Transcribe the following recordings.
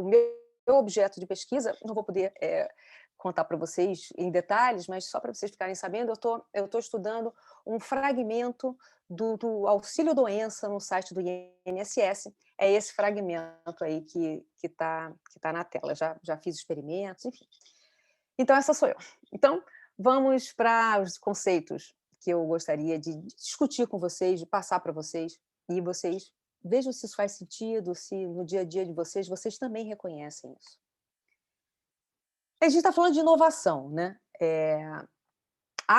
meu objeto de pesquisa, não vou poder contar para vocês em detalhes, mas só para vocês ficarem sabendo, eu tô estudando um fragmento do auxílio-doença no site do INSS. É esse fragmento aí que tá na tela. Já fiz experimentos, enfim. Então, essa sou eu. Então, vamos para os conceitos que eu gostaria de discutir com vocês, de passar para vocês, e vocês vejam se isso faz sentido, se no dia a dia de vocês, vocês também reconhecem isso. A gente está falando de inovação, né?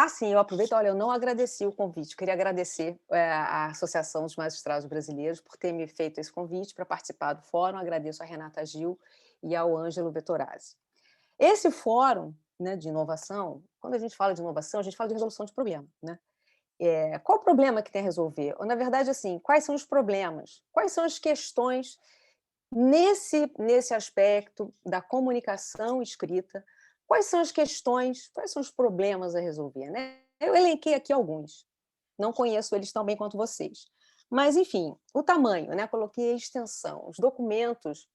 Sim, eu aproveito, olha, eu não agradeci o convite, queria agradecer a Associação dos Magistrados Brasileiros por ter me feito esse convite para participar do fórum, agradeço a Renata Gil e ao Ângelo Vettorazzi. Esse fórum, né, de inovação, quando a gente fala de inovação, a gente fala de resolução de problema, né? Qual o problema que tem a resolver? Ou, na verdade, assim, quais são os problemas? Quais são as questões nesse aspecto da comunicação escrita? Quais são as questões, quais são os problemas a resolver, né? Eu elenquei aqui alguns, não conheço eles tão bem quanto vocês. Mas, enfim, o tamanho, né? Coloquei a extensão. Os documentos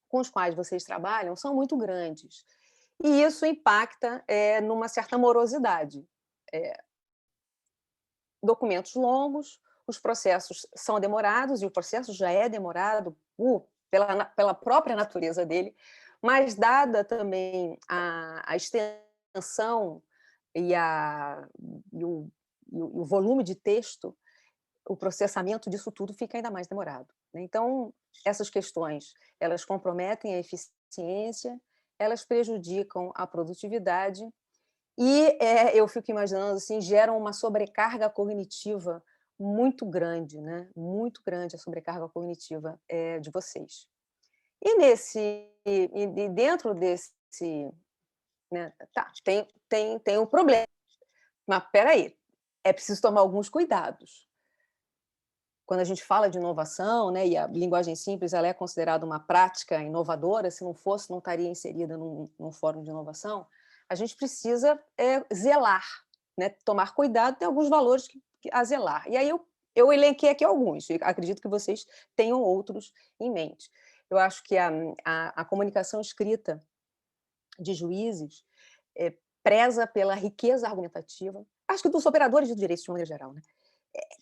com os quais vocês trabalham são muito grandes. E isso impacta numa certa morosidade. Documentos longos, os processos são demorados, e o processo já é demorado pela própria natureza dele, mas dada também a extensão e, e o volume de texto, o processamento disso tudo fica ainda mais demorado, né? Então, essas questões, elas comprometem a eficiência, elas prejudicam a produtividade e eu fico imaginando assim, geram uma sobrecarga cognitiva muito grande, né? Muito grande a sobrecarga cognitiva de vocês. E dentro desse, né? Tá, tem um problema, mas espera aí, é preciso tomar alguns cuidados. Quando a gente fala de inovação, né, e a linguagem simples ela é considerada uma prática inovadora, se não fosse, não estaria inserida num fórum de inovação, a gente precisa zelar, né, tomar cuidado, tem alguns valores a zelar. E aí eu elenquei aqui alguns, e acredito que vocês tenham outros em mente. Eu acho que a comunicação escrita de juízes preza pela riqueza argumentativa, acho que dos operadores de direito de maneira geral, né?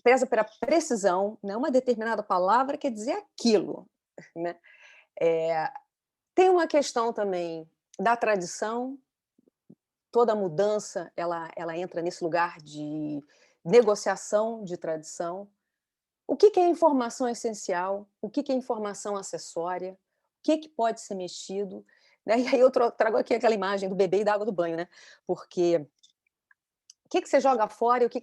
Preza pela precisão, né? Uma determinada palavra quer dizer aquilo, né? Tem uma questão também da tradição, toda mudança ela entra nesse lugar de negociação de tradição. O que é informação essencial? O que é informação acessória? O que pode ser mexido? Né? E aí eu trago aqui aquela imagem do bebê e da água do banho, né? Porque o que você joga fora e o que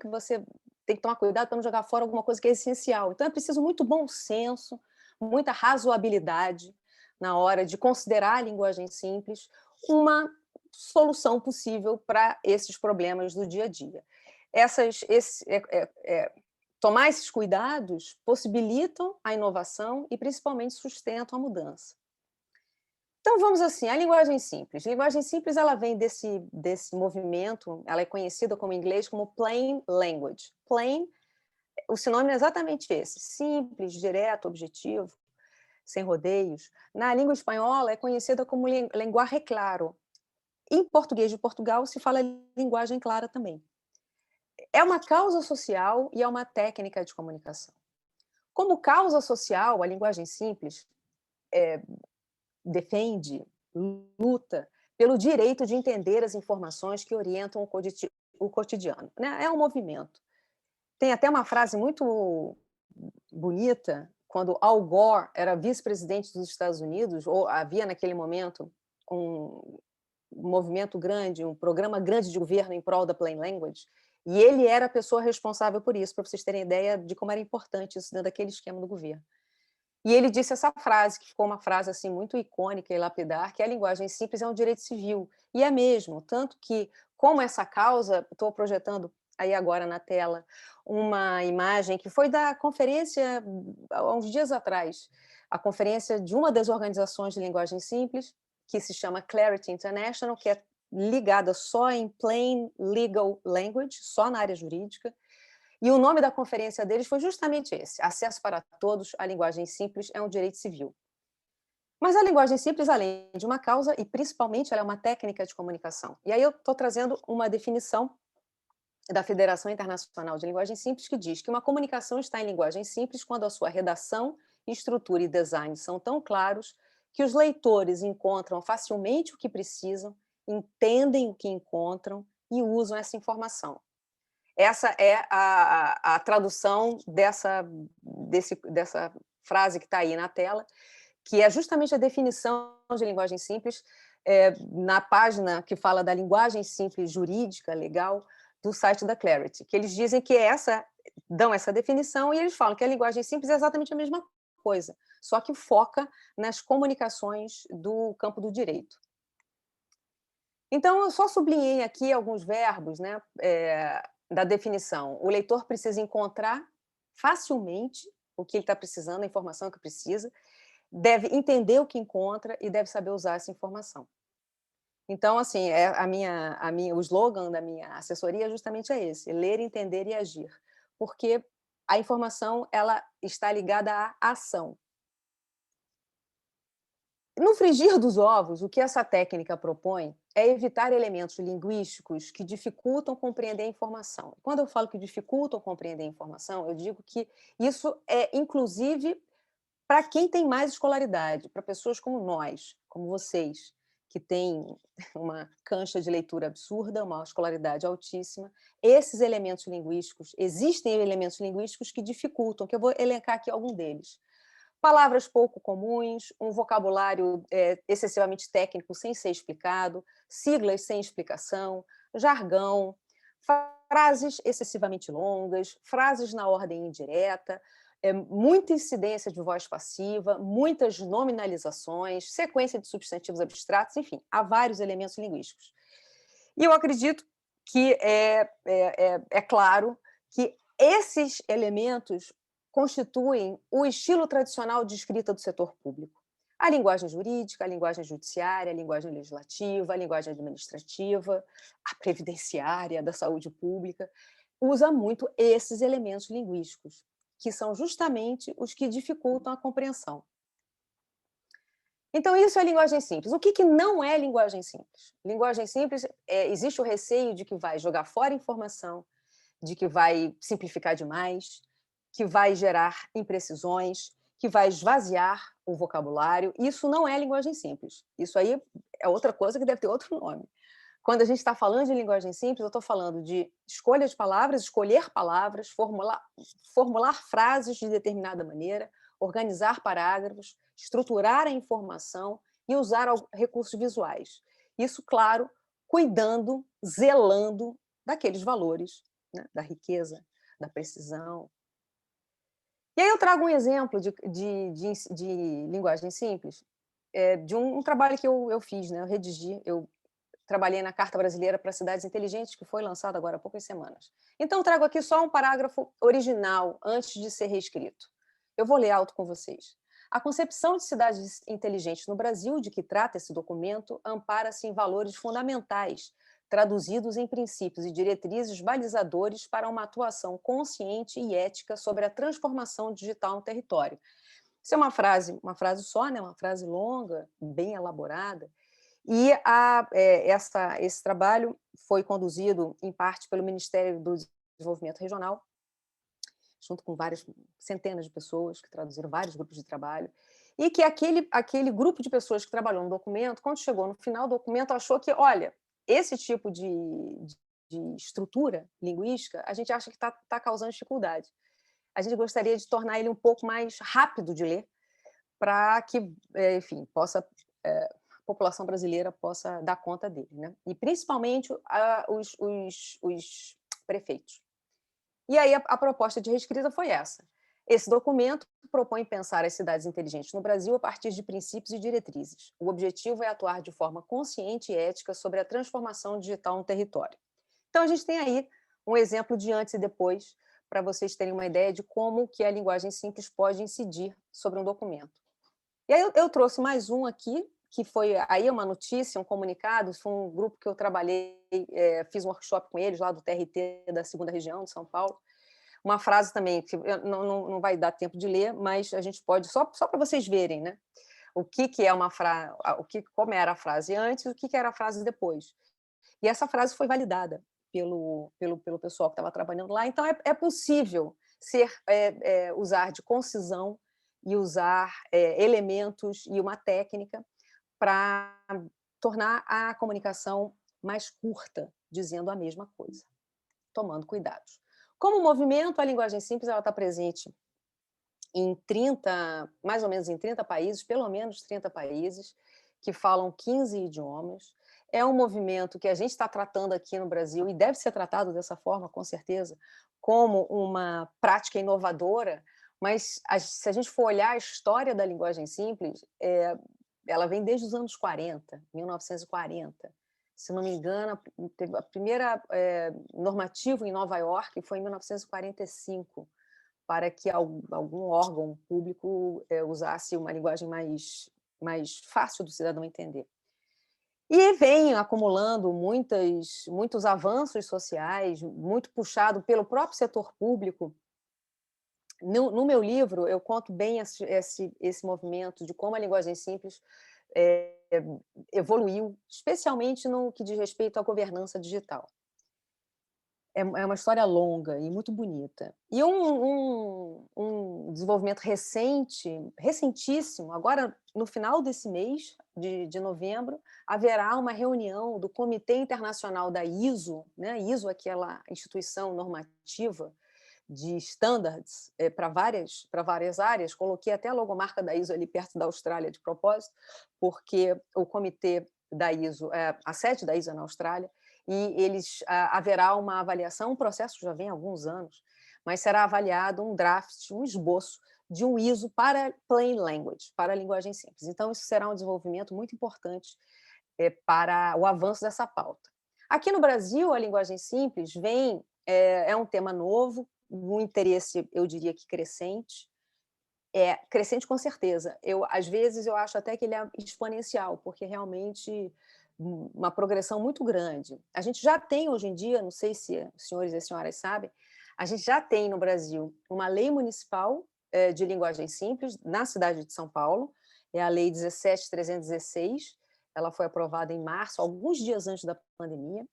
você tem que tomar cuidado para não jogar fora alguma coisa que é essencial. Então é preciso muito bom senso, muita razoabilidade na hora de considerar a linguagem simples uma solução possível para esses problemas do dia a dia. Tomar esses cuidados possibilitam a inovação e principalmente sustentam a mudança. Então vamos assim, a linguagem simples. A linguagem simples ela vem desse movimento, ela é conhecida como em inglês como plain language. Plain, o sinônimo é exatamente esse, simples, direto, objetivo, sem rodeios. Na língua espanhola é conhecida como lenguaje claro. Em português de Portugal se fala linguagem clara também. É uma causa social e é uma técnica de comunicação. Como causa social, a linguagem simples defende, luta pelo direito de entender as informações que orientam o cotidiano, né? É um movimento. Tem até uma frase muito bonita, quando Al Gore era vice-presidente dos Estados Unidos, ou havia naquele momento um movimento grande, um programa grande de governo em prol da plain language, e ele era a pessoa responsável por isso, para vocês terem ideia de como era importante isso dentro daquele esquema do governo. E ele disse essa frase, que ficou uma frase assim muito icônica e lapidar, que a linguagem simples é um direito civil. E é mesmo, tanto que, como essa causa, estou projetando aí agora na tela uma imagem que foi da conferência, há uns dias atrás, a conferência de uma das organizações de linguagem simples, que se chama Clarity International, que é ligada só em plain legal language, só na área jurídica. E o nome da conferência deles foi justamente esse: Acesso para todos à linguagem simples é um direito civil. Mas a linguagem simples, além de uma causa, e principalmente ela é uma técnica de comunicação. E aí eu estou trazendo uma definição da Federação Internacional de Linguagem Simples, que diz que uma comunicação está em linguagem simples quando a sua redação, estrutura e design são tão claros que os leitores encontram facilmente o que precisam, entendem o que encontram e usam essa informação. Essa é a tradução dessa frase que está aí na tela, que é justamente a definição de linguagem simples, na página que fala da linguagem simples jurídica, legal, do site da Clarity, que eles dizem que dão essa definição e eles falam que a linguagem simples é exatamente a mesma coisa, só que foca nas comunicações do campo do direito. Então, eu só sublinhei aqui alguns verbos, né, da definição. O leitor precisa encontrar facilmente o que ele está precisando, a informação que precisa, deve entender o que encontra e deve saber usar essa informação. Então, assim, o slogan da minha assessoria justamente é esse: ler, entender e agir. Porque a informação ela está ligada à ação. No frigir dos ovos, o que essa técnica propõe é evitar elementos linguísticos que dificultam compreender a informação. Quando eu falo que dificultam compreender a informação, eu digo que isso é, inclusive, para quem tem mais escolaridade, para pessoas como nós, como vocês, que têm uma cancha de leitura absurda, uma escolaridade altíssima, esses elementos linguísticos, existem elementos linguísticos que dificultam, que eu vou elencar aqui algum deles. Palavras pouco comuns, um vocabulário excessivamente técnico sem ser explicado, siglas sem explicação, jargão, frases excessivamente longas, frases na ordem indireta, muita incidência de voz passiva, muitas nominalizações, sequência de substantivos abstratos, enfim, há vários elementos linguísticos. E eu acredito que é claro que esses elementos constituem o estilo tradicional de escrita do setor público. A linguagem jurídica, a linguagem judiciária, a linguagem legislativa, a linguagem administrativa, a previdenciária, da saúde pública, usa muito esses elementos linguísticos, que são justamente os que dificultam a compreensão. Então, isso é linguagem simples. O que não é linguagem simples? Linguagem simples, existe o receio de que vai jogar fora informação, de que vai simplificar demais, que vai gerar imprecisões, que vai esvaziar o vocabulário. Isso não é linguagem simples. Isso aí é outra coisa que deve ter outro nome. Quando a gente está falando de linguagem simples, eu estou falando de escolha de palavras, escolher palavras, formular frases de determinada maneira, organizar parágrafos, estruturar a informação e usar recursos visuais. Isso, claro, cuidando, zelando daqueles valores, né, da riqueza, da precisão. E aí eu trago um exemplo de linguagem simples, de um trabalho que eu fiz, né, eu redigi, eu trabalhei na Carta Brasileira para Cidades Inteligentes, que foi lançada agora há poucas semanas. Então, trago aqui só um parágrafo original, antes de ser reescrito. Eu vou ler alto com vocês. A concepção de cidades inteligentes no Brasil, de que trata esse documento, ampara-se em valores fundamentais, traduzidos em princípios e diretrizes balizadores para uma atuação consciente e ética sobre a transformação digital no território. Isso é uma frase só, né? Uma frase longa, bem elaborada, e esse trabalho foi conduzido, em parte, pelo Ministério do Desenvolvimento Regional, junto com várias centenas de pessoas que traduziram vários grupos de trabalho, e que aquele grupo de pessoas que trabalhou no documento, quando chegou no final do documento, achou que, olha, esse tipo de estrutura linguística, a gente acha que está causando dificuldade. A gente gostaria de tornar ele um pouco mais rápido de ler, para que, enfim, a população brasileira possa dar conta dele, né? E principalmente os prefeitos. E aí a proposta de reescrita foi essa. Esse documento propõe pensar as cidades inteligentes no Brasil a partir de princípios e diretrizes. O objetivo é atuar de forma consciente e ética sobre a transformação digital no território. Então, a gente tem aí um exemplo de antes e depois, para vocês terem uma ideia de como que a linguagem simples pode incidir sobre um documento. E aí eu trouxe mais um aqui, que foi aí uma notícia, um comunicado, foi um grupo que eu trabalhei, fiz um workshop com eles lá do TRT da 2ª Região de São Paulo. Uma frase também, que não vai dar tempo de ler, mas a gente pode, só para vocês verem, né? o que é uma frase, como era a frase antes, o que era a frase depois. E essa frase foi validada pelo pessoal que estava trabalhando lá. Então, é possível usar de concisão e usar elementos e uma técnica para tornar a comunicação mais curta, dizendo a mesma coisa, tomando cuidados. Como movimento, a linguagem simples está presente em 30, mais ou menos em 30 países, pelo menos 30 países, que falam 15 idiomas. É um movimento que a gente está tratando aqui no Brasil, e deve ser tratado dessa forma, com certeza, como uma prática inovadora, mas se a gente for olhar a história da linguagem simples, ela vem desde os anos 40, 1940. Se não me engano, a primeira normativa em Nova York foi em 1945, para que algum órgão público usasse uma linguagem mais fácil do cidadão entender. E vem acumulando muitos avanços sociais, muito puxado pelo próprio setor público. No meu livro, eu conto bem esse movimento de como a linguagem simples evoluiu, especialmente no que diz respeito à governança digital. É uma história longa e muito bonita. E um desenvolvimento recentíssimo, agora no final desse mês, de novembro, haverá uma reunião do Comitê Internacional da ISO, né? ISO é aquela instituição normativa de standards para várias áreas. Coloquei até a logomarca da ISO ali perto da Austrália de propósito, porque o comitê da ISO, a sede da ISO é na Austrália, e haverá uma avaliação, um processo que já vem há alguns anos, mas será avaliado um draft, um esboço de um ISO para plain language, para a linguagem simples. Então, isso será um desenvolvimento muito importante para o avanço dessa pauta. Aqui no Brasil, a linguagem simples é um tema novo, um interesse, eu diria que crescente, crescente com certeza. Às vezes, eu acho até que ele é exponencial, porque realmente uma progressão muito grande. A gente já tem hoje em dia, não sei se os senhores e as senhoras sabem, a gente já tem no Brasil uma lei municipal de linguagem simples na cidade de São Paulo, é a Lei 17.316, ela foi aprovada em março, alguns dias antes da pandemia,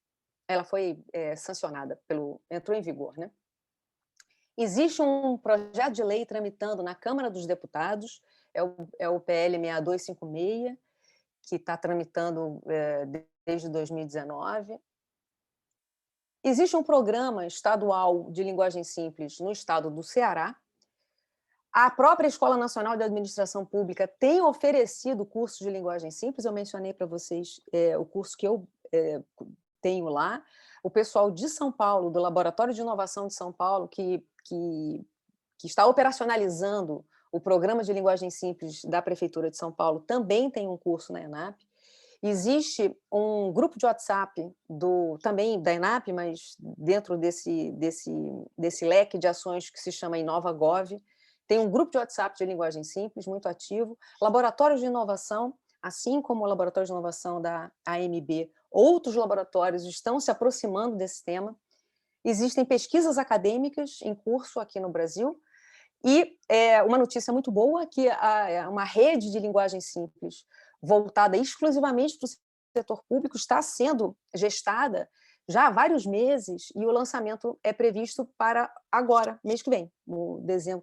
ela foi sancionada, entrou em vigor, né? Existe um projeto de lei tramitando na Câmara dos Deputados, é o PL 6256, que está tramitando desde 2019. Existe um programa estadual de linguagem simples no estado do Ceará. A própria Escola Nacional de Administração Pública tem oferecido cursos de linguagem simples. Eu mencionei para vocês o curso que eu tenho lá. O pessoal de São Paulo, do Laboratório de Inovação de São Paulo, que está operacionalizando o programa de linguagem simples da Prefeitura de São Paulo, também tem um curso na ENAP. Existe um grupo de WhatsApp também da ENAP, mas dentro desse leque de ações que se chama InovaGov, tem um grupo de WhatsApp de linguagem simples, muito ativo, laboratórios de inovação, assim como o laboratório de inovação da AMB, outros laboratórios estão se aproximando desse tema. Existem pesquisas acadêmicas em curso aqui no Brasil, e uma notícia muito boa, que uma rede de linguagem simples voltada exclusivamente para o setor público está sendo gestada já há vários meses, e o lançamento é previsto para agora, mês que vem,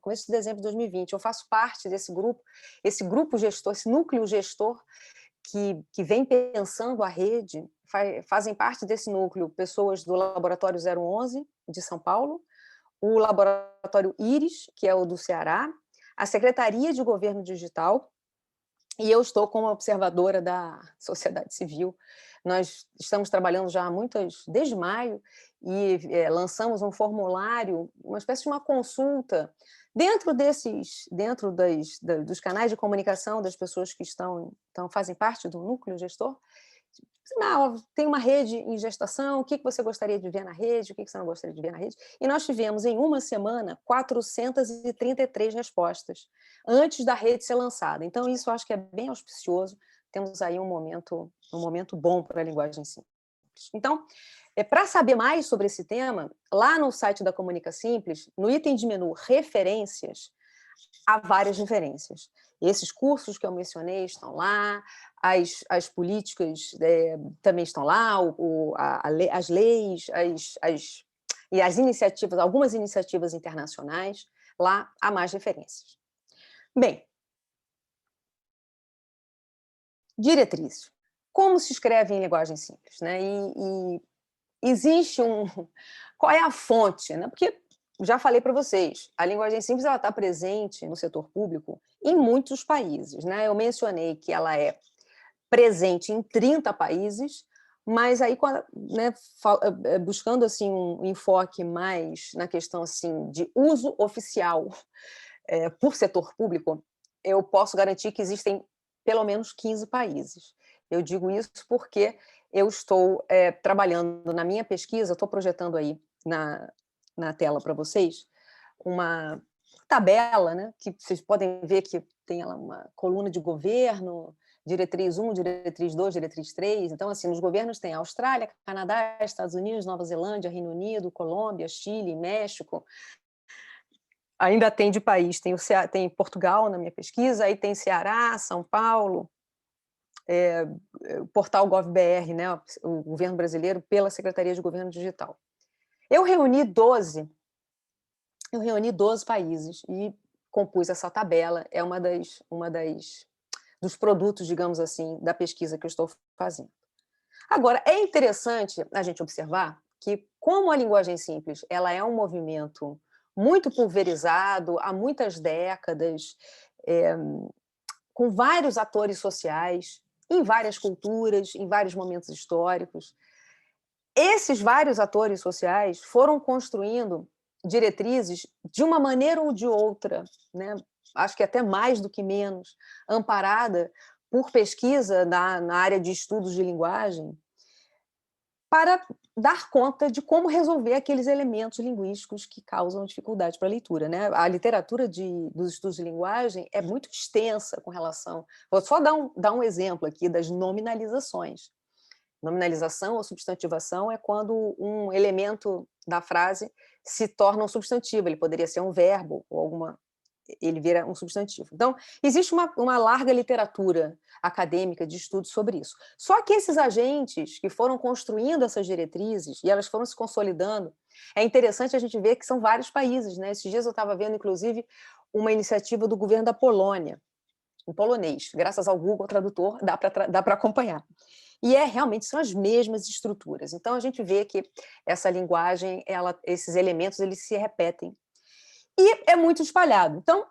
começo de dezembro de 2020. Eu faço parte desse grupo, esse grupo gestor, esse núcleo gestor que vem pensando a rede. Fazem parte desse núcleo pessoas do Laboratório 011, de São Paulo, o Laboratório IRIS, que é o do Ceará, a Secretaria de Governo Digital, e eu estou como observadora da sociedade civil. Nós estamos trabalhando já desde maio, e lançamos um formulário, uma espécie de uma consulta, dentro dos canais de comunicação das pessoas que fazem parte do núcleo gestor. Tem uma rede em gestação, o que você gostaria de ver na rede, o que você não gostaria de ver na rede? E nós tivemos, em uma semana, 433 respostas, antes da rede ser lançada. Então, isso eu acho que é bem auspicioso. Temos aí um momento bom para a linguagem simples. Então, para saber mais sobre esse tema, lá no site da Comunica Simples, no item de menu Referências, há várias referências. Esses cursos que eu mencionei estão lá, as políticas também estão lá, as leis, e as iniciativas, algumas iniciativas internacionais, lá há mais referências. Bem, diretrizes. Como se escreve em linguagem simples, né? E existe qual é a fonte, né? Porque já falei para vocês, a linguagem simples está presente no setor público em muitos países, né? Eu mencionei que ela é presente em 30 países, mas aí, né, buscando assim um enfoque mais na questão assim de uso oficial por setor público, eu posso garantir que existem pelo menos 15 países. Eu digo isso porque eu estou trabalhando na minha pesquisa, estou projetando aí na tela para vocês uma tabela, né, que vocês podem ver que tem lá uma coluna de governo, diretriz 1, diretriz 2, diretriz 3. Então, assim, nos governos tem Austrália, Canadá, Estados Unidos, Nova Zelândia, Reino Unido, Colômbia, Chile, México. Ainda tem de país, tem Portugal na minha pesquisa, aí tem Ceará, São Paulo, o portal GovBR, né, o governo brasileiro, pela Secretaria de Governo Digital. Eu reuni 12 países e compus essa tabela, é uma dos produtos, digamos assim, da pesquisa que eu estou fazendo. Agora, é interessante a gente observar que, como a linguagem simples ela é um movimento muito pulverizado há muitas décadas, com vários atores sociais, em várias culturas, em vários momentos históricos, esses vários atores sociais foram construindo diretrizes de uma maneira ou de outra, né? Acho que até mais do que menos, amparada por pesquisa na área de estudos de linguagem, para dar conta de como resolver aqueles elementos linguísticos que causam dificuldade para a leitura, né? A literatura dos estudos de linguagem é muito extensa com relação... Vou só dar um exemplo aqui das nominalizações. Nominalização ou substantivação é quando um elemento da frase se torna um substantivo, ele poderia ser um verbo ou ele vira um substantivo. Então, existe uma larga literatura acadêmica de estudos sobre isso. Só que esses agentes que foram construindo essas diretrizes e elas foram se consolidando, é interessante a gente ver que são vários países, né? Esses dias eu estava vendo, inclusive, uma iniciativa do governo da Polônia, em polonês. Graças ao Google Tradutor, dá para acompanhar. E realmente são as mesmas estruturas. Então, a gente vê que essa linguagem, esses elementos, eles se repetem. E é muito espalhado. Então,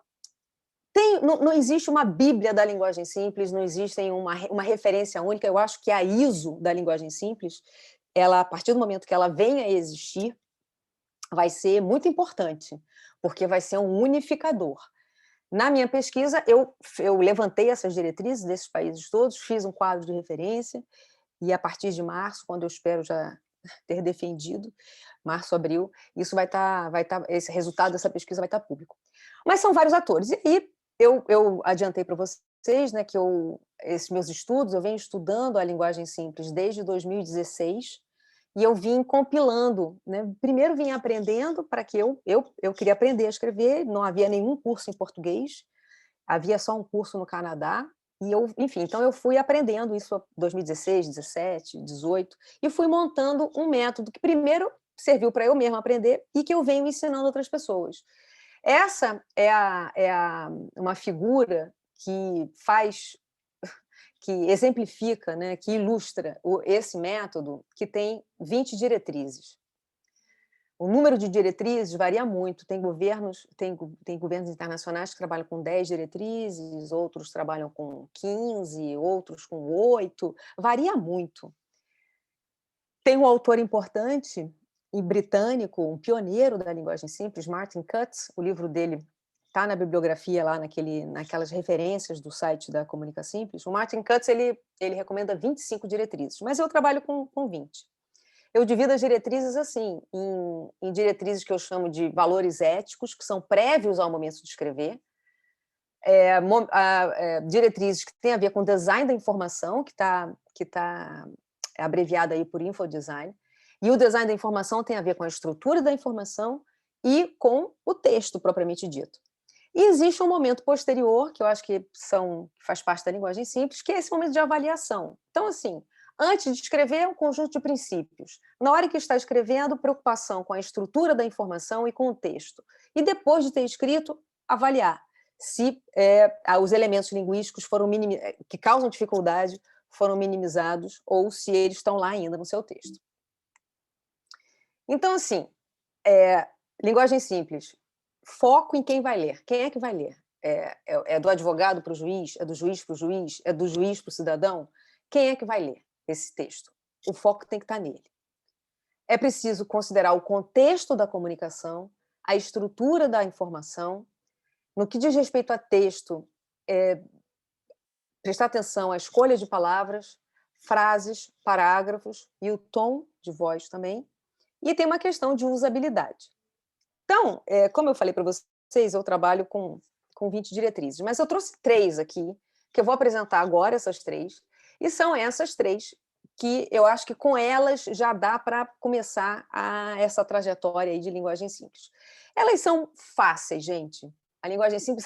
não existe uma bíblia da linguagem simples, não existe uma referência única. Eu acho que a ISO da linguagem simples, a partir do momento que ela venha a existir, vai ser muito importante, porque vai ser um unificador. Na minha pesquisa, eu levantei essas diretrizes desses países todos, fiz um quadro de referência, e a partir de março, quando eu espero já ter defendido, março, abril, isso esse resultado dessa pesquisa vai estar público. Mas são vários atores. E aí, eu adiantei para vocês, né, que esses meus estudos, eu venho estudando a linguagem simples desde 2016, e eu vim compilando, né? Primeiro vim aprendendo para que eu queria aprender a escrever, não havia nenhum curso em português, havia só um curso no Canadá, e enfim, então eu fui aprendendo isso em 2016, 17, 18, e fui montando um método que primeiro serviu para eu mesma aprender e que eu venho ensinando outras pessoas. Essa uma figura que exemplifica, né, que ilustra esse método, que tem 20 diretrizes. O número de diretrizes varia muito. Tem governos internacionais que trabalham com 10 diretrizes, outros trabalham com 15, outros com 8. Varia muito. Tem um autor importante e britânico, um pioneiro da linguagem simples, Martin Cutts. O livro dele está na bibliografia lá naquelas referências do site da Comunica Simples. O Martin Cutts ele recomenda 25 diretrizes, mas eu trabalho com 20. Eu divido as diretrizes assim, em diretrizes que eu chamo de valores éticos, que são prévios ao momento de escrever, diretrizes que têm a ver com design da informação, que tá abreviado aí por infodesign, e o design da informação tem a ver com a estrutura da informação e com o texto propriamente dito. E existe um momento posterior, que eu acho que faz parte da linguagem simples, que é esse momento de avaliação. Então, assim, antes de escrever, é um conjunto de princípios. Na hora que está escrevendo, preocupação com a estrutura da informação e com o texto. E depois de ter escrito, avaliar se os elementos linguísticos que causam dificuldade foram minimizados ou se eles estão lá ainda no seu texto. Então, assim, linguagem simples, foco em quem vai ler. Quem é que vai ler? É do advogado para o juiz? É do juiz para o juiz? É do juiz para o cidadão? Quem é que vai ler esse texto? O foco tem que estar nele. É preciso considerar o contexto da comunicação, a estrutura da informação. No que diz respeito a texto, prestar atenção à escolha de palavras, frases, parágrafos e o tom de voz também. E tem uma questão de usabilidade. Então, como eu falei para vocês, eu trabalho com 20 diretrizes, mas eu trouxe 3 aqui, que eu vou apresentar agora, essas 3, e são essas 3 que eu acho que com elas já dá para começar essa trajetória aí de linguagem simples. Elas são fáceis, gente. A linguagem simples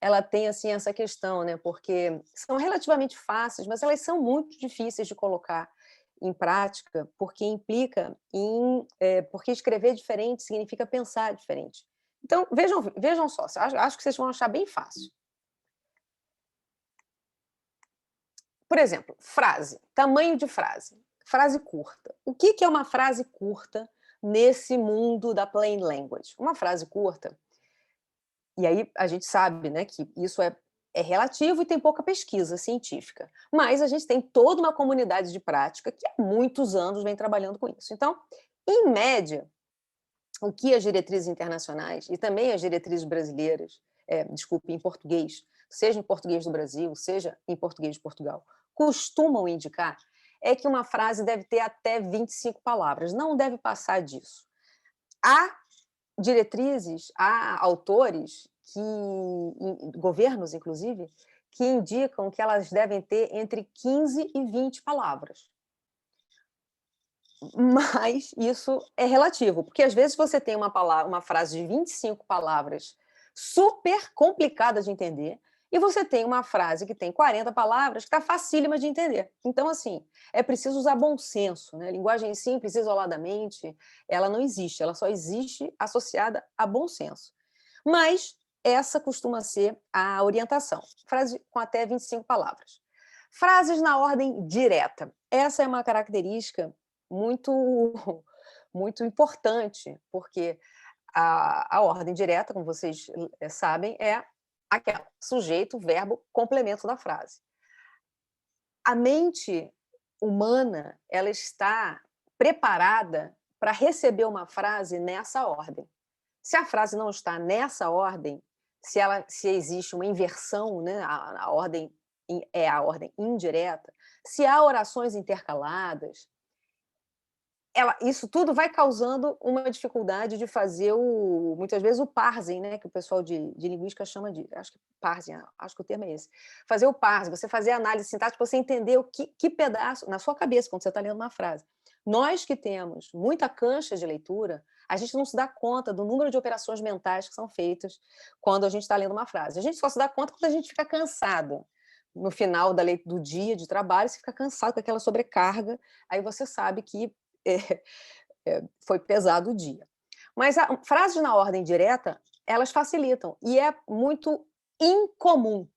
ela tem assim, essa questão, né? Porque são relativamente fáceis, mas elas são muito difíceis de colocar em prática, porque implica porque escrever diferente significa pensar diferente. Então, vejam só, acho que vocês vão achar bem fácil. Por exemplo, frase, tamanho de frase, frase curta. O que é uma frase curta nesse mundo da plain language? Uma frase curta, e aí a gente sabe, né, que isso é relativo e tem pouca pesquisa científica, mas a gente tem toda uma comunidade de prática que há muitos anos vem trabalhando com isso. Então, em média, o que as diretrizes internacionais e também as diretrizes brasileiras, em português, seja em português do Brasil, seja em português de Portugal, costumam indicar é que uma frase deve ter até 25 palavras, não deve passar disso. Há diretrizes, há autores, governos, inclusive, que indicam que elas devem ter entre 15 e 20 palavras. Mas isso é relativo, porque às vezes você tem uma frase de 25 palavras super complicada de entender, e você tem uma frase que tem 40 palavras que está facílima de entender. Então, assim, é preciso usar bom senso, né? Linguagem simples, isoladamente, ela não existe, ela só existe associada a bom senso. Mas essa costuma ser a orientação. Frase com até 25 palavras. Frases na ordem direta. Essa é uma característica muito, muito importante, porque a ordem direta, como vocês sabem, é aquela: sujeito, verbo, complemento da frase. A mente humana, ela está preparada para receber uma frase nessa ordem. Se a frase não está nessa ordem, se existe uma inversão, né, a ordem é a ordem indireta, se há orações intercaladas, isso tudo vai causando uma dificuldade de fazer muitas vezes o parsing, né, que o pessoal de linguística chama de, acho que parsing, acho que o termo é esse. Fazer o parsing, você fazer a análise sintática, você entender que pedaço, na sua cabeça, quando você está lendo uma frase. Nós que temos muita cancha de leitura, a gente não se dá conta do número de operações mentais que são feitas quando a gente está lendo uma frase. A gente só se dá conta quando a gente fica cansado. No final do dia de trabalho, você fica cansado com aquela sobrecarga, aí você sabe que foi pesado o dia. Mas frases na ordem direta, elas facilitam. E é muito incomum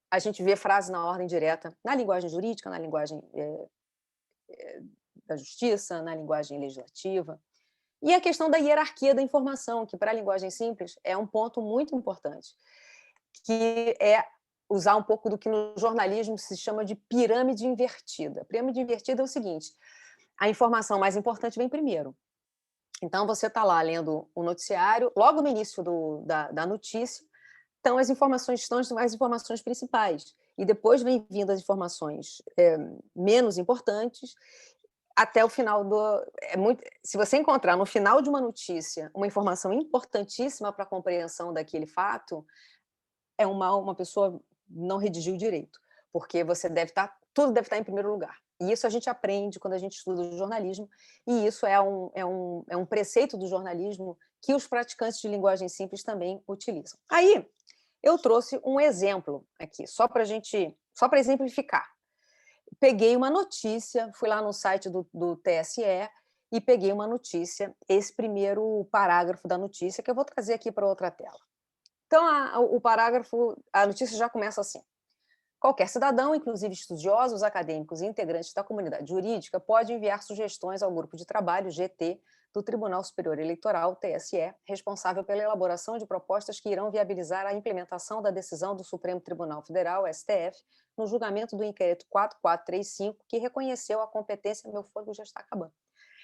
a gente ver frase na ordem direta na linguagem jurídica, na linguagem da justiça, na linguagem legislativa. E a questão da hierarquia da informação, que para a linguagem simples é um ponto muito importante, que é usar um pouco do que no jornalismo se chama de pirâmide invertida. A pirâmide invertida é o seguinte: a informação mais importante vem primeiro. Então, você está lá lendo o noticiário, logo no início da notícia, estão as informações principais. E depois vem vindo as informações menos importantes, até o final se você encontrar no final de uma notícia uma informação importantíssima para a compreensão daquele fato, uma pessoa não redigiu direito, porque tudo deve estar em primeiro lugar. E isso a gente aprende quando a gente estuda o jornalismo, e isso é um preceito do jornalismo que os praticantes de linguagem simples também utilizam. Aí, eu trouxe um exemplo aqui, só para exemplificar. Peguei uma notícia, fui lá no site do TSE e peguei uma notícia, esse primeiro parágrafo da notícia, que eu vou trazer aqui para outra tela. Então, a notícia já começa assim. Qualquer cidadão, inclusive estudiosos, acadêmicos e integrantes da comunidade jurídica, pode enviar sugestões ao grupo de trabalho, GT, do Tribunal Superior Eleitoral, TSE, responsável pela elaboração de propostas que irão viabilizar a implementação da decisão do Supremo Tribunal Federal, STF, no julgamento do inquérito 4435, que reconheceu a competência, meu fôlego já está acabando,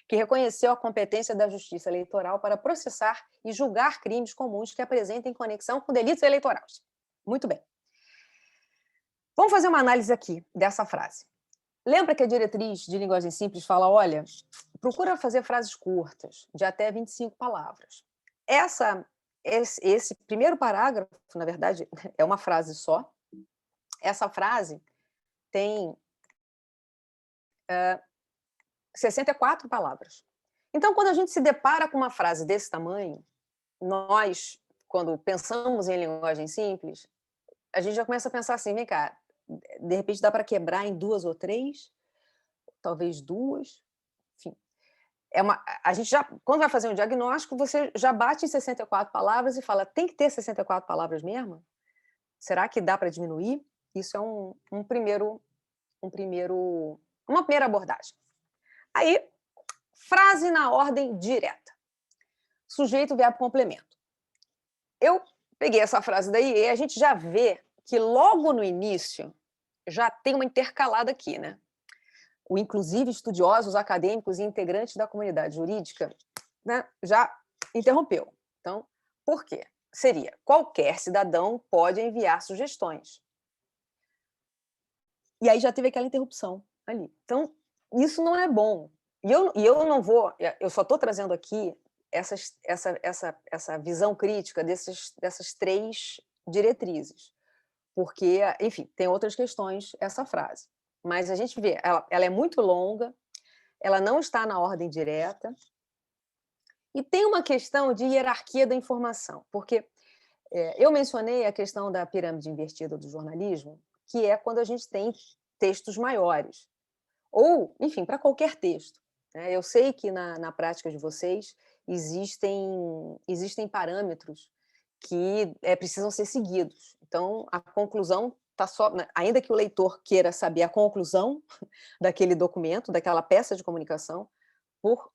que reconheceu a competência da Justiça Eleitoral para processar e julgar crimes comuns que apresentem conexão com delitos eleitorais. Muito bem. Vamos fazer uma análise aqui dessa frase. Lembra que a diretriz de linguagem simples fala, olha, procura fazer frases curtas, de até 25 palavras. Esse primeiro parágrafo, na verdade, é uma frase só. Essa frase tem 64 palavras. Então, quando a gente se depara com uma frase desse tamanho, nós, quando pensamos em linguagem simples, a gente já começa a pensar assim, vem cá, de repente dá para quebrar em 2 ou 3, talvez 2, enfim. A gente já, quando vai fazer um diagnóstico, você já bate em 64 palavras e fala, tem que ter 64 palavras mesmo? Será que dá para diminuir? Isso é uma primeira abordagem. Aí, frase na ordem direta. Sujeito, verbo, complemento. Eu peguei essa frase daí e a gente já vê que logo no início já tem uma intercalada aqui, né? O inclusive estudiosos, acadêmicos e integrantes da comunidade jurídica, né, já interrompeu. Então, por quê? Seria, qualquer cidadão pode enviar sugestões. E aí já teve aquela interrupção ali. Então, isso não é bom. E eu não vou, eu só estou trazendo aqui essa visão crítica dessas 3 diretrizes, porque, enfim, tem outras questões essa frase. Mas a gente vê, ela é muito longa, ela não está na ordem direta, e tem uma questão de hierarquia da informação, porque eu mencionei a questão da pirâmide invertida do jornalismo, que é quando a gente tem textos maiores, ou, enfim, para qualquer texto. Né? Eu sei que na prática de vocês existem parâmetros que precisam ser seguidos. Então, a conclusão está só... Ainda que o leitor queira saber a conclusão daquele documento, daquela peça de comunicação, por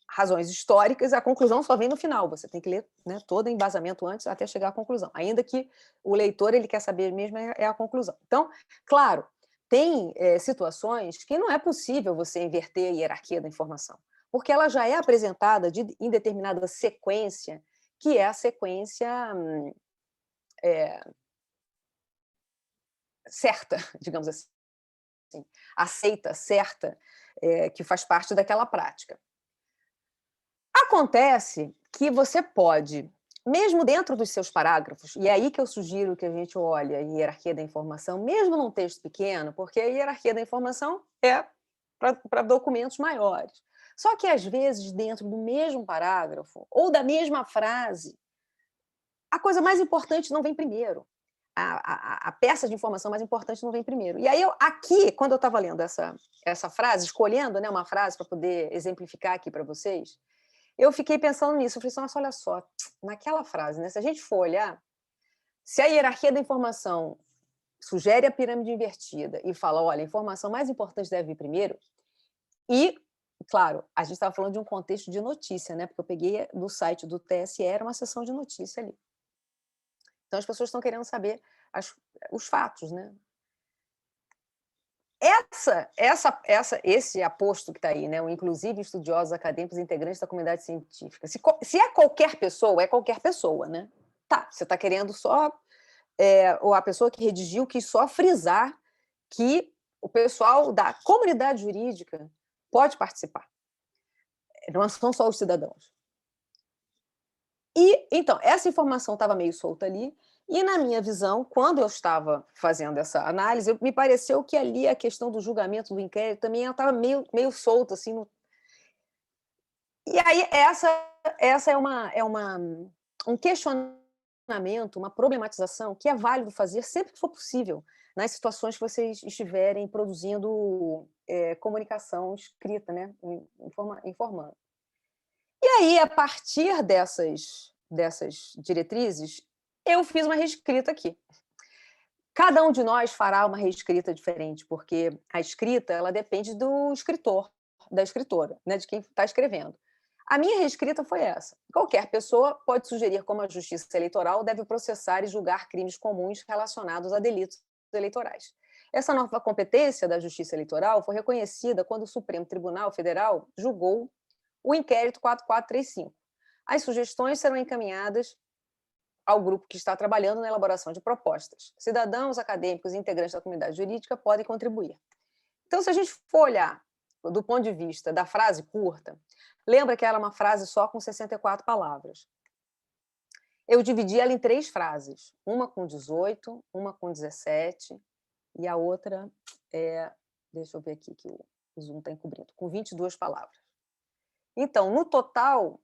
razões históricas, a conclusão só vem no final. Você tem que ler, né, todo o embasamento antes até chegar à conclusão. Ainda que o leitor ele quer saber mesmo a conclusão. Então, claro, tem situações que não é possível você inverter a hierarquia da informação, porque ela já é apresentada em determinada sequência, que é a sequência certa, digamos assim, aceita, certa, que faz parte daquela prática. Acontece que você pode, mesmo dentro dos seus parágrafos, e é aí que eu sugiro que a gente olhe a hierarquia da informação, mesmo num texto pequeno, porque a hierarquia da informação é para documentos maiores. Só que, às vezes, dentro do mesmo parágrafo ou da mesma frase, a coisa mais importante não vem primeiro. A peça de informação mais importante não vem primeiro. E aí, aqui, quando eu estava lendo essa frase, escolhendo, né, uma frase para poder exemplificar aqui para vocês, eu fiquei pensando nisso. Eu falei assim, nossa, olha só, naquela frase, né, se a gente for olhar, se a hierarquia da informação sugere a pirâmide invertida e fala, olha, a informação mais importante deve vir primeiro, e, claro, a gente estava falando de um contexto de notícia, né, porque eu peguei do site do TSE, era uma seção de notícia ali. Então, as pessoas estão querendo saber os fatos, né? Esse aposto que está aí, né? O inclusive estudiosos, acadêmicos e integrantes da comunidade científica. Se é qualquer pessoa, né? Tá, você está querendo só... ou a pessoa que redigiu quis só frisar que o pessoal da comunidade jurídica pode participar. Não são só os cidadãos. E, então, essa informação estava meio solta ali, e, na minha visão, quando eu estava fazendo essa análise, me pareceu que ali a questão do julgamento do inquérito também estava meio solta, assim. E aí, essa essa um questionamento, uma problematização que é válido fazer sempre que for possível, nas situações que vocês estiverem produzindo, comunicação escrita, né, informando. E aí, a partir dessas diretrizes, eu fiz uma reescrita aqui. Cada um de nós fará uma reescrita diferente, porque a escrita, ela depende do escritor, da escritora, né, de quem está escrevendo. A minha reescrita foi essa. Qualquer pessoa pode sugerir como a Justiça Eleitoral deve processar e julgar crimes comuns relacionados a delitos eleitorais. Essa nova competência da Justiça Eleitoral foi reconhecida quando o Supremo Tribunal Federal julgou o inquérito 4435. As sugestões serão encaminhadas ao grupo que está trabalhando na elaboração de propostas. Cidadãos, acadêmicos e integrantes da comunidade jurídica podem contribuir. Então, se a gente for olhar do ponto de vista da frase curta, lembra que ela é uma frase só com 64 palavras. Eu dividi ela em 3 frases, uma com 18, uma com 17 e a outra deixa eu ver aqui que o Zoom está encobrindo, com 22 palavras. Então, no total,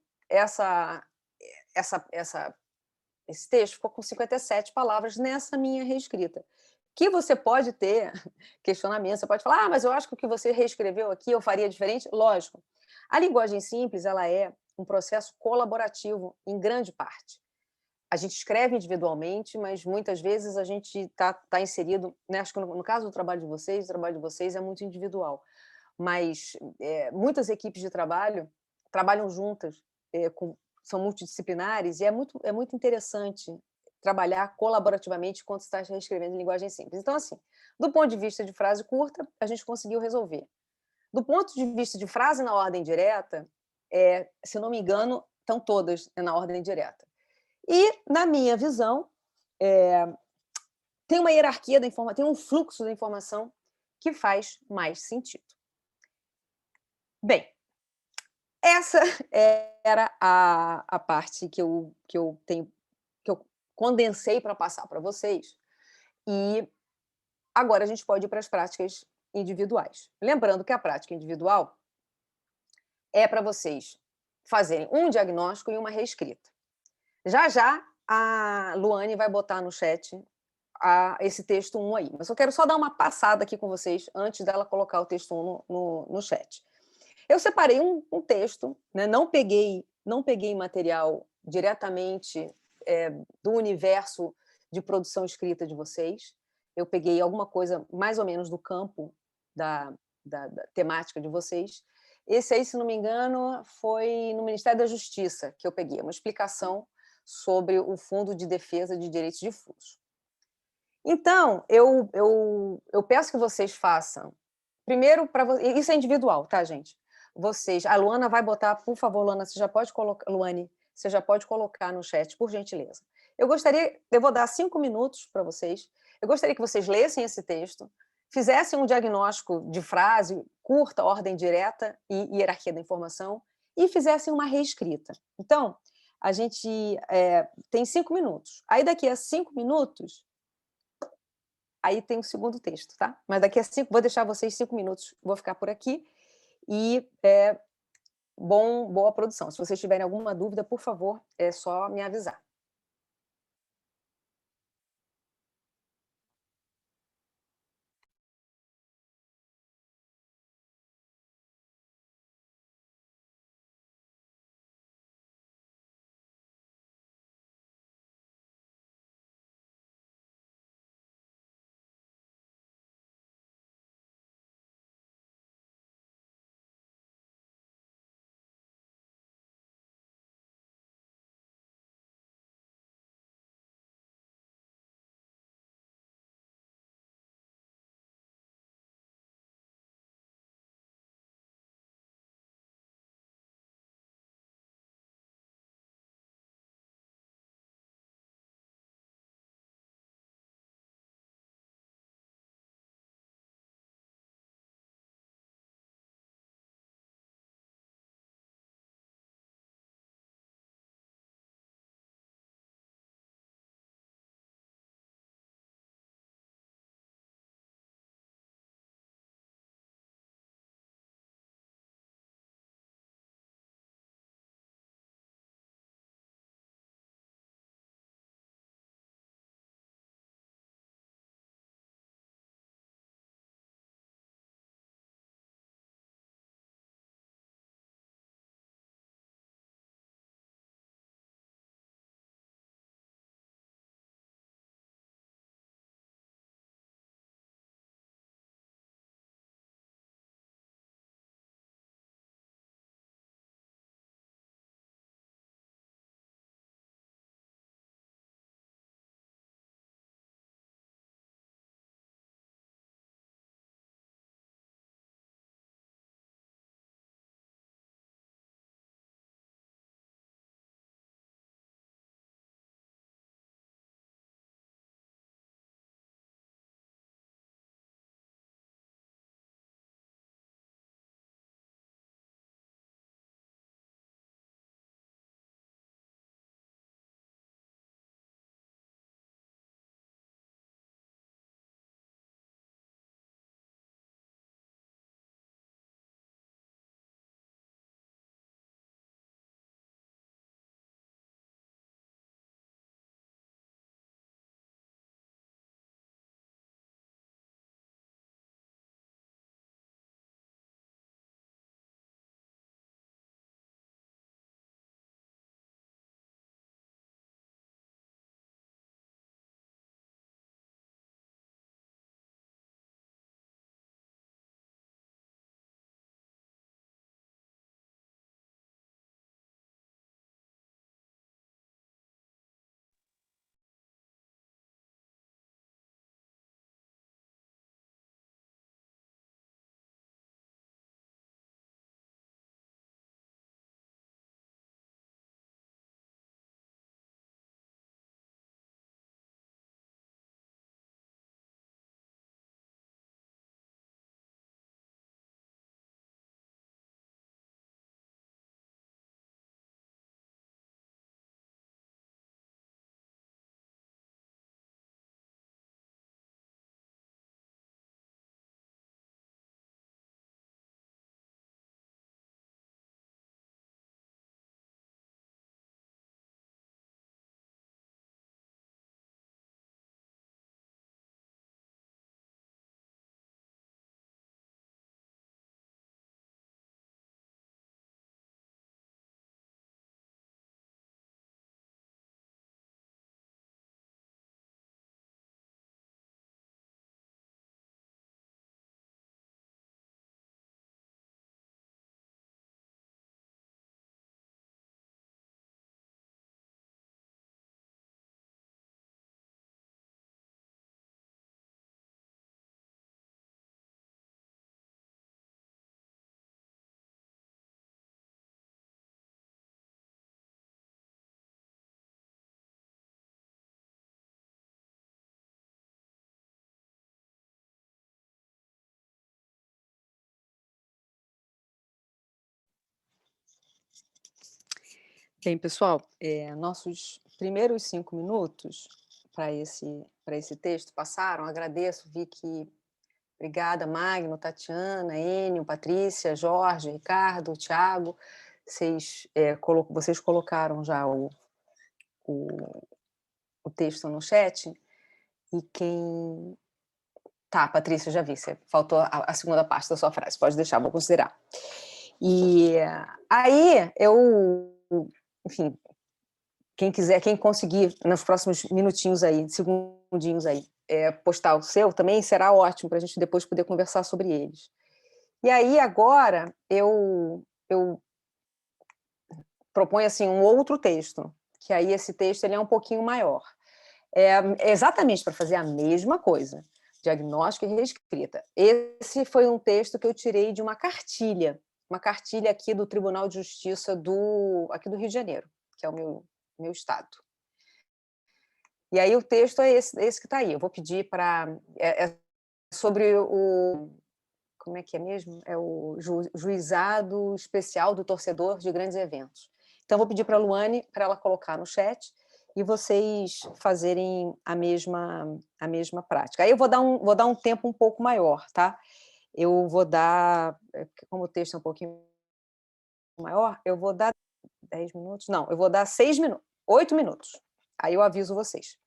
esse texto ficou com 57 palavras nessa minha reescrita. Que você pode ter questionamento, você pode falar, mas eu acho que o que você reescreveu aqui eu faria diferente. Lógico. A linguagem simples, ela é um processo colaborativo, em grande parte. A gente escreve individualmente, mas muitas vezes a gente está inserido, né? Acho que no caso do trabalho de vocês, o trabalho de vocês é muito individual, mas muitas equipes de trabalho trabalham juntas, são multidisciplinares, e é muito interessante trabalhar colaborativamente quando está reescrevendo em linguagem simples. Então, assim, do ponto de vista de frase curta, a gente conseguiu resolver. Do ponto de vista de frase na ordem direta, se não me engano, estão todas na ordem direta. E, na minha visão, tem uma hierarquia da informação, tem um fluxo da informação que faz mais sentido. Bem, essa era a parte que eu condensei para passar para vocês. E agora a gente pode ir para as práticas individuais. Lembrando que a prática individual é para vocês fazerem um diagnóstico e uma reescrita. Já já a Luane vai botar no chat esse texto 1 aí. Mas eu quero só dar uma passada aqui com vocês antes dela colocar o texto 1 no chat. Eu separei um texto, né? Não peguei material diretamente do universo de produção escrita de vocês. Eu peguei alguma coisa mais ou menos do campo da temática de vocês. Esse aí, se não me engano, foi no Ministério da Justiça que eu peguei, uma explicação sobre o Fundo de Defesa de Direitos Difusos. Então, eu peço que vocês façam. Primeiro, isso é individual, tá, gente? A Luana vai botar, por favor, Luana, Luane, você já pode colocar no chat, por gentileza. Eu vou dar 5 minutos para vocês. Eu gostaria que vocês lessem esse texto, fizessem um diagnóstico de frase, curta, ordem direta e hierarquia da informação, e fizessem uma reescrita. Então, a gente tem 5 minutos. Aí, daqui a 5 minutos, aí tem o segundo texto, tá? Mas daqui a 5, vou deixar vocês 5 minutos, vou ficar por aqui. E boa produção. Se vocês tiverem alguma dúvida, por favor, é só me avisar. Bem, pessoal, nossos primeiros 5 minutos para esse texto passaram. Agradeço, vi que obrigada, Magno, Tatiana, Enio, Patrícia, Jorge, Ricardo, Thiago. Vocês colocaram já o, o texto no chat. E quem. Tá, Patrícia, já vi. Faltou a segunda parte da sua frase. Pode deixar, vou considerar. E aí, enfim, quem quiser, quem conseguir, nos próximos minutinhos aí, segundinhos aí, postar o seu também, será ótimo para a gente depois poder conversar sobre eles. E aí, agora, eu proponho assim, um outro texto, que aí esse texto ele é um pouquinho maior. É exatamente para fazer a mesma coisa, diagnóstico e reescrita. Esse foi um texto que eu tirei de uma cartilha aqui do Tribunal de Justiça aqui do Rio de Janeiro, que é o meu estado. E aí o texto é esse que está aí. Eu vou pedir para... É sobre o... Como é que é mesmo? É o Juizado Especial do Torcedor de Grandes Eventos. Então, vou pedir para a Luane, para ela colocar no chat, e vocês fazerem a mesma prática. Aí eu vou dar um tempo um pouco maior, tá? Eu vou dar... Como o texto é um pouquinho maior, eu vou dar 10 minutos. Não, eu vou dar 6 minutos, 8 minutos. Aí eu aviso vocês.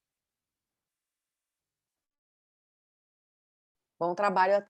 Bom trabalho.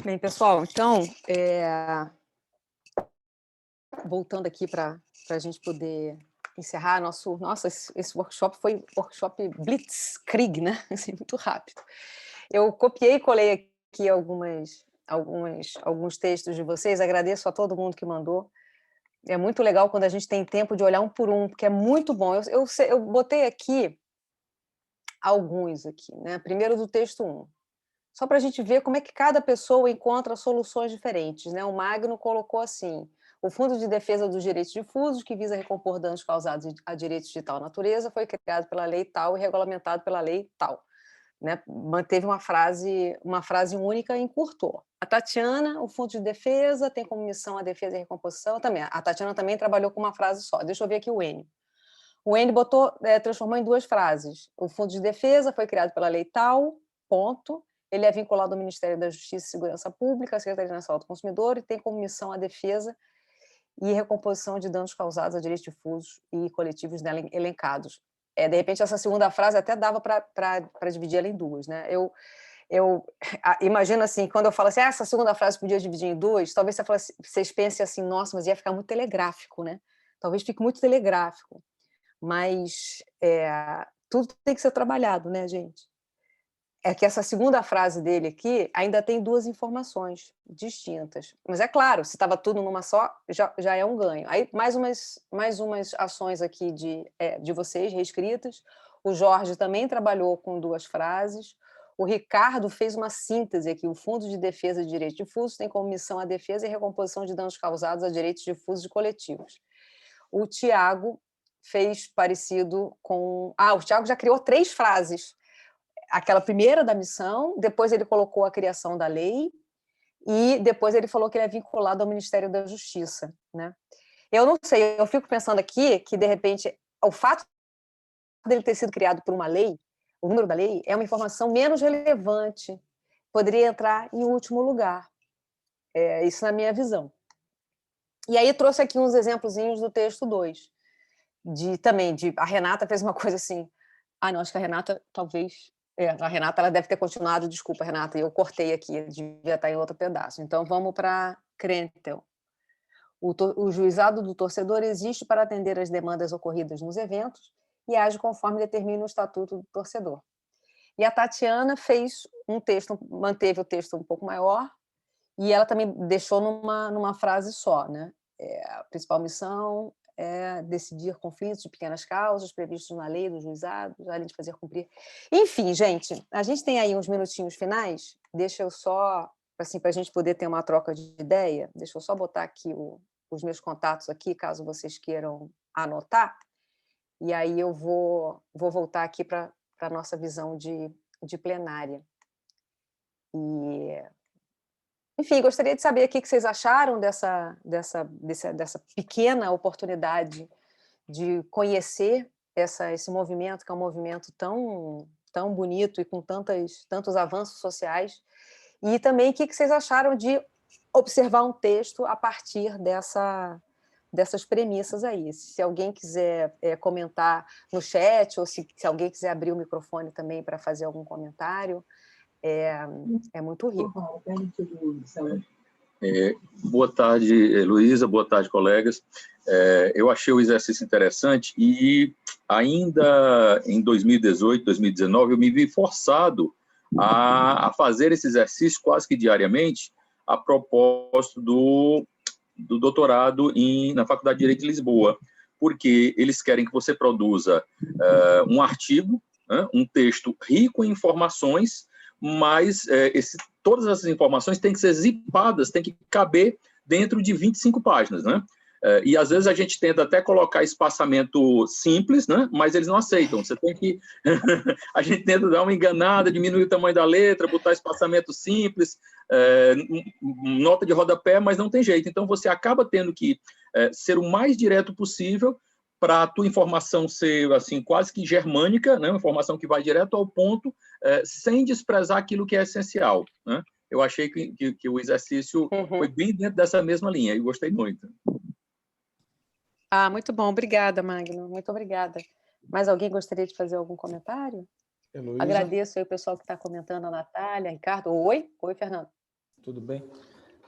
Bem, pessoal, então, voltando aqui para a gente poder encerrar nossa, esse workshop foi workshop Blitzkrieg, né? Assim, muito rápido. Eu copiei e colei aqui alguns textos de vocês, agradeço a todo mundo que mandou. É muito legal quando a gente tem tempo de olhar um por um, porque é muito bom. Eu botei aqui alguns aqui, né? Primeiro do texto 1. Só para a gente ver como é que cada pessoa encontra soluções diferentes, né? O Magno colocou assim: o Fundo de Defesa dos Direitos Difusos, que visa recompor danos causados a direitos de tal natureza, foi criado pela lei tal e regulamentado pela lei tal. Né? Manteve uma frase única e encurtou. A Tatiana, o Fundo de Defesa, tem como missão a defesa e a recomposição. Também. A Tatiana também trabalhou com uma frase só. Deixa eu ver aqui o Enio. O Enio transformou em 2 frases. O Fundo de Defesa foi criado pela lei tal, ponto. Ele é vinculado ao Ministério da Justiça e Segurança Pública, à Secretaria Nacional do Consumidor, e tem como missão a defesa e recomposição de danos causados a direitos difusos e coletivos nela elencados. De repente, essa segunda frase até dava para dividir ela em 2. Né? Eu imagino assim, quando eu falo assim, essa segunda frase podia dividir em 2, talvez vocês pensem assim, nossa, mas ia ficar muito telegráfico, né? Talvez fique muito telegráfico. Mas tudo tem que ser trabalhado, né, gente? É que essa segunda frase dele aqui ainda tem 2 informações distintas. Mas é claro, se estava tudo numa só, já é um ganho. Aí mais umas ações aqui de vocês, reescritas. O Jorge também trabalhou com 2 frases. O Ricardo fez uma síntese aqui. O Fundo de Defesa de Direitos Difusos tem como missão a defesa e recomposição de danos causados a direitos difusos e coletivos. O Tiago fez parecido com... o Tiago já criou 3 frases. Aquela primeira da missão, depois ele colocou a criação da lei e depois ele falou que ele é vinculado ao Ministério da Justiça, né? Eu não sei, eu fico pensando aqui que, de repente, o fato dele ter sido criado por uma lei, o número da lei, é uma informação menos relevante, poderia entrar em último lugar. Isso na minha visão. E aí trouxe aqui uns exemplozinhos do texto 2, a Renata fez uma coisa assim, não, acho que a Renata talvez... a Renata ela deve ter continuado, desculpa, Renata, eu cortei aqui, devia estar em outro pedaço. Então, vamos para Krentel. O juizado do torcedor existe para atender às demandas ocorridas nos eventos e age conforme determina o estatuto do torcedor. E a Tatiana fez um texto, manteve o texto um pouco maior, e ela também deixou numa frase só, né? A principal missão é decidir conflitos de pequenas causas previstos na lei dos juizados, além de fazer cumprir. Enfim, gente, a gente tem aí uns minutinhos finais, deixa eu só, assim, para a gente poder ter uma troca de ideia, deixa eu só botar aqui os meus contatos aqui, caso vocês queiram anotar, e aí eu vou voltar aqui para a nossa visão de plenária. Enfim, gostaria de saber o que vocês acharam dessa pequena oportunidade de conhecer esse movimento, que é um movimento tão bonito e com tantos avanços sociais, e também o que vocês acharam de observar um texto a partir dessas premissas aí. Se alguém quiser comentar no chat, ou se alguém quiser abrir o microfone também para fazer algum comentário, é muito rico. Boa tarde, Luísa, boa tarde, colegas. Eu achei o exercício interessante e ainda em 2018, 2019, eu me vi forçado a fazer esse exercício quase que diariamente a propósito do doutorado na Faculdade de Direito de Lisboa, porque eles querem que você produza um artigo, um texto rico em informações, mas todas essas informações têm que ser zipadas, têm que caber dentro de 25 páginas, né? E às vezes a gente tenta até colocar espaçamento simples, né? Mas eles não aceitam. Você tem que... a gente tenta dar uma enganada, diminuir o tamanho da letra, botar espaçamento simples, nota de rodapé, mas não tem jeito. Então você acaba tendo que ser o mais direto possível para a tua informação ser assim, quase que germânica, né? Uma informação que vai direto ao ponto, sem desprezar aquilo que é essencial, né? Eu achei que o exercício foi bem dentro dessa mesma linha, e gostei muito. Muito bom, obrigada, Magno, muito obrigada. Mais alguém gostaria de fazer algum comentário? Heloísa? Agradeço aí o pessoal que está comentando, a Natália, Ricardo. Oi, Fernando. Tudo bem?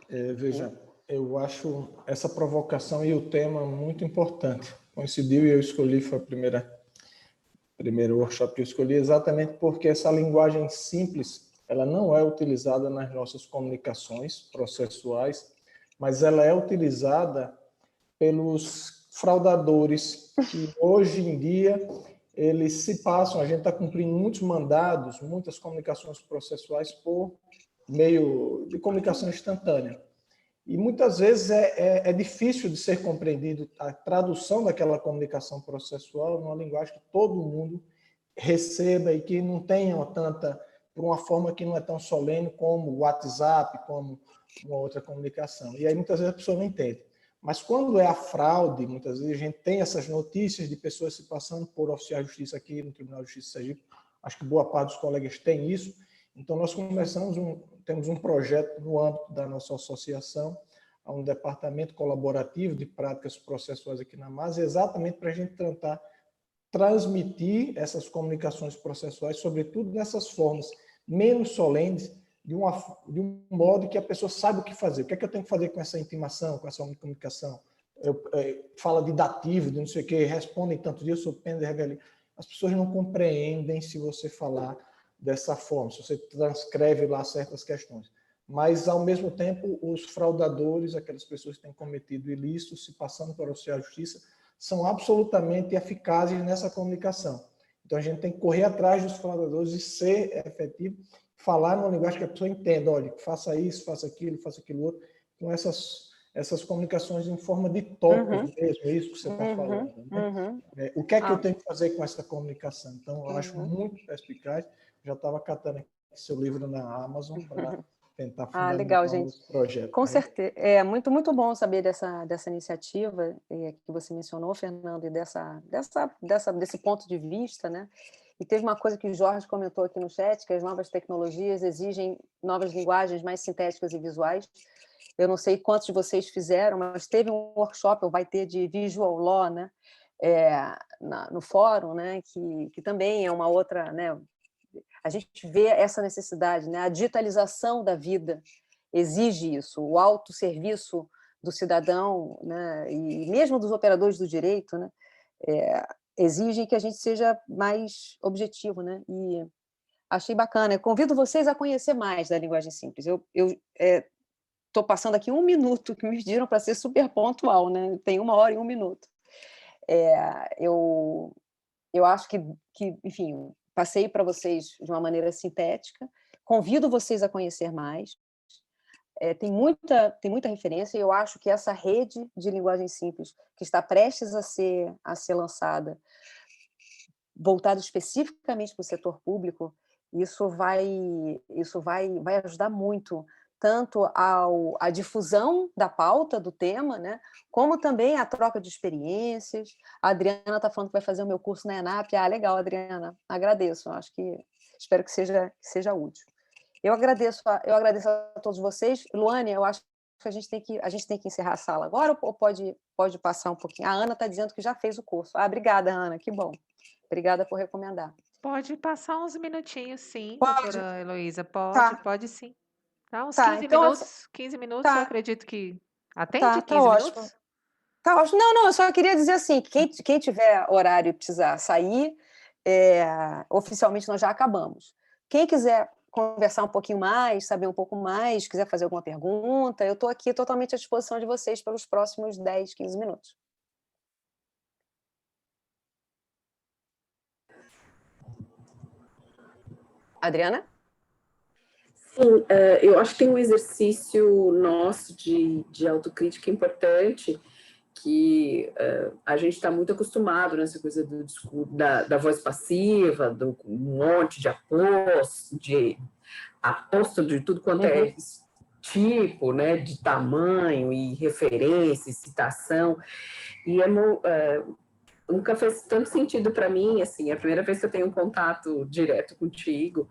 Veja, eu acho essa provocação e o tema muito importante. Coincidiu e eu escolhi, foi primeiro workshop que eu escolhi, exatamente porque essa linguagem simples, ela não é utilizada nas nossas comunicações processuais, mas ela é utilizada pelos fraudadores que hoje em dia eles se passam, a gente está cumprindo muitos mandados, muitas comunicações processuais por meio de comunicação instantânea. E muitas vezes é difícil de ser compreendido a tradução daquela comunicação processual numa linguagem que todo mundo receba e que não tenha tanta, por uma forma que não é tão solene como o WhatsApp, como uma outra comunicação. E aí muitas vezes a pessoa não entende. Mas quando é a fraude, muitas vezes a gente tem essas notícias de pessoas se passando por oficiais de justiça aqui no Tribunal de Justiça de Sergipe. Acho que boa parte dos colegas tem isso. Então, nós temos um projeto no âmbito da nossa associação, um departamento colaborativo de práticas processuais aqui na MAS, exatamente para a gente tentar transmitir essas comunicações processuais, sobretudo nessas formas menos solenes, de um modo que a pessoa saiba o que fazer. O que é que eu tenho que fazer com essa intimação, com essa comunicação? Fala de dativo, de não sei o quê, respondem tanto dias, eu sou pena de revelia. As pessoas não compreendem se você falar dessa forma, se você transcreve lá certas questões. Mas, ao mesmo tempo, os fraudadores, aquelas pessoas que têm cometido ilícitos, se passando para o oficial de justiça, são absolutamente eficazes nessa comunicação. Então, a gente tem que correr atrás dos fraudadores e ser efetivo, falar numa linguagem que a pessoa entenda, olha, faça isso, faça aquilo outro, com essas comunicações em forma de tópicos mesmo, isso que você está falando. Né? O que é que eu tenho que fazer com essa comunicação? Então, eu acho muito perspicaz. Já estava catando aqui seu livro na Amazon para tentar fundamentar legal, gente. o projeto. Com certeza. É muito bom saber dessa iniciativa que você mencionou, Fernando, e desse ponto de vista, né? E teve uma coisa que o Jorge comentou aqui no chat, que as novas tecnologias exigem novas linguagens mais sintéticas e visuais. Eu não sei quantos de vocês fizeram, mas teve um workshop, ou vai ter, de Visual Law, né? No fórum, né? Que também é uma outra... Né? A gente vê essa necessidade, né? A digitalização da vida exige isso, o autosserviço do cidadão, né? E mesmo dos operadores do direito, né? Exigem que a gente seja mais objetivo, né? E achei bacana. Eu convido vocês a conhecer mais da linguagem simples. Eu estou passando aqui 1 minuto, que me pediram para ser super pontual, né? Tem 1 hora e 1 minuto. Eu acho que, enfim, passei para vocês de uma maneira sintética. Convido vocês a conhecer mais. Tem muita referência, e eu acho que essa rede de linguagem simples, que está prestes a ser lançada, voltada especificamente para o setor público, isso vai ajudar muito, tanto a difusão da pauta, do tema, né, como também a troca de experiências. A Adriana está falando que vai fazer o meu curso na ENAP. Legal, Adriana, agradeço, espero que seja útil. Eu agradeço a todos vocês. Luane, eu acho que a gente tem que encerrar a sala agora, ou pode passar um pouquinho? A Ana está dizendo que já fez o curso. Obrigada, Ana, que bom. Obrigada por recomendar. Pode passar uns minutinhos, sim, Pode. doutora Heloísa. Pode sim. Tá, uns 15 então, minutos. 15 minutos, eu acredito que atende 15 ótimo. minutos? Tá ótimo. Não, eu só queria dizer assim, que quem tiver horário e precisar sair, oficialmente nós já acabamos. Quem quiser conversar um pouquinho mais, saber um pouco mais, quiser fazer alguma pergunta, eu estou aqui totalmente à disposição de vocês pelos próximos 10, 15 minutos. Adriana? Sim, eu acho que tem um exercício nosso de autocrítica importante, que a gente está muito acostumado nessa coisa da voz passiva, do um monte de aposto de tudo quanto é tipo, né, de tamanho e referência, e citação, e nunca fez tanto sentido para mim, assim, é a primeira vez que eu tenho um contato direto contigo,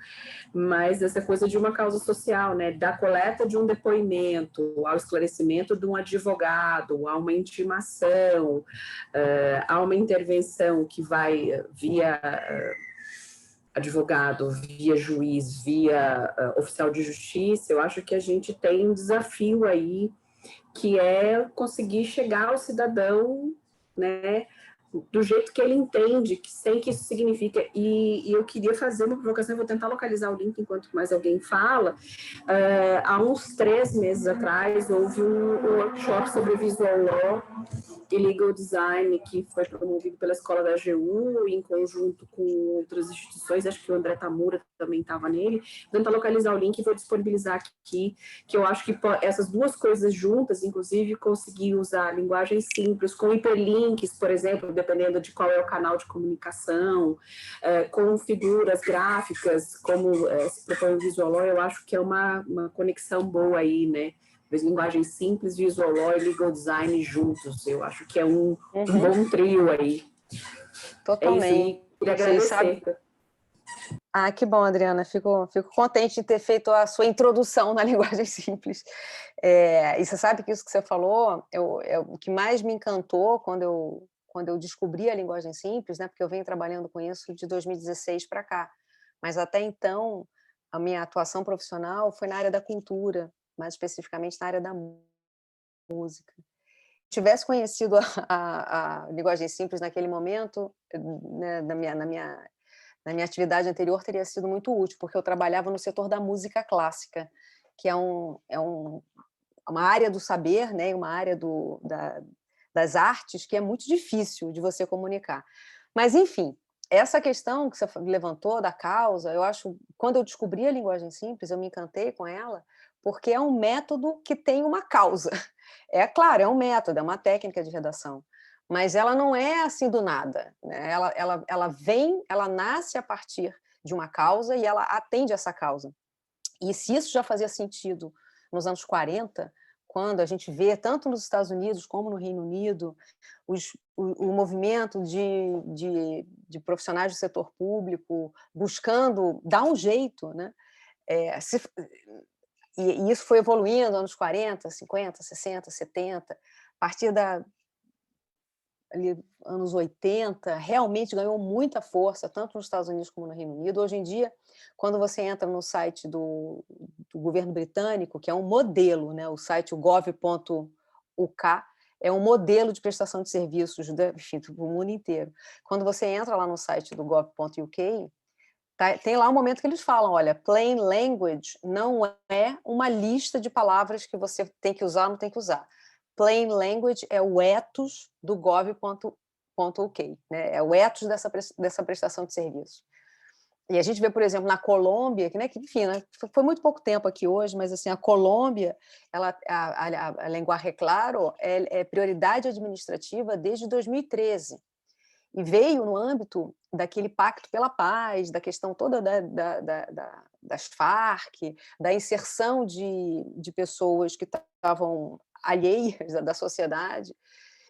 mas essa coisa de uma causa social, né, da coleta de um depoimento, ao esclarecimento de um advogado, a uma intimação, a uma intervenção que vai via advogado, via juiz, via oficial de justiça, eu acho que a gente tem um desafio aí, que é conseguir chegar ao cidadão, né, do jeito que ele entende, sem que isso signifique. E eu queria fazer uma provocação, vou tentar localizar o link enquanto mais alguém fala. Há uns 3 meses atrás, houve um workshop sobre visual law e legal design, que foi promovido pela Escola da AGU, em conjunto com outras instituições, acho que o André Tamura também estava nele. Vou tentar localizar o link e vou disponibilizar aqui, que eu acho que essas duas coisas juntas, inclusive conseguir usar linguagem simples, com hiperlinks, por exemplo, dependendo de qual é o canal de comunicação, com figuras gráficas, como se propõe o visual law, eu acho que é uma conexão boa aí, né? Linguagem simples, visual law e legal design juntos. Eu acho que é um bom trio aí. Totalmente. É isso, e queria agradecer. Ah, que bom, Adriana. Fico contente de ter feito a sua introdução na linguagem simples. E você sabe que isso que você falou é o que mais me encantou quando eu descobri a linguagem simples, né? Porque eu venho trabalhando com isso de 2016 para cá. Mas até então, a minha atuação profissional foi na área da cultura, mais especificamente na área da música. Se tivesse conhecido a linguagem simples naquele momento, né, na minha atividade anterior, teria sido muito útil, porque eu trabalhava no setor da música clássica, que é uma área do saber, né, uma área das artes que é muito difícil de você comunicar. Mas, enfim, essa questão que você levantou da causa, eu acho, quando eu descobri a linguagem simples, eu me encantei com ela, porque é um método que tem uma causa. É claro, é um método, é uma técnica de redação, mas ela não é assim do nada, né? Ela nasce a partir de uma causa e ela atende essa causa. E se isso já fazia sentido nos anos 40, quando a gente vê, tanto nos Estados Unidos como no Reino Unido, o movimento de profissionais do setor público buscando dar um jeito, né? E isso foi evoluindo anos 40, 50, 60, 70, a partir ali, anos 80, realmente ganhou muita força, tanto nos Estados Unidos como no Reino Unido. Hoje em dia, quando você entra no site do governo britânico, que é um modelo, né, o site gov.uk, é um modelo de prestação de serviços, enfim, do mundo inteiro. Quando você entra lá no site do gov.uk, tem lá um momento que eles falam, olha, plain language não é uma lista de palavras que você tem que usar ou não tem que usar. Plain language é o ethos do gov.uk, né? É o ethos dessa prestação de serviço. E a gente vê, por exemplo, na Colômbia, que, né, enfim, né, foi muito pouco tempo aqui hoje, mas assim, a Colômbia, a Lenguaje Claro é prioridade administrativa desde 2013. E veio no âmbito daquele pacto pela paz, da questão toda das Farc, da inserção de pessoas que estavam alheias da sociedade.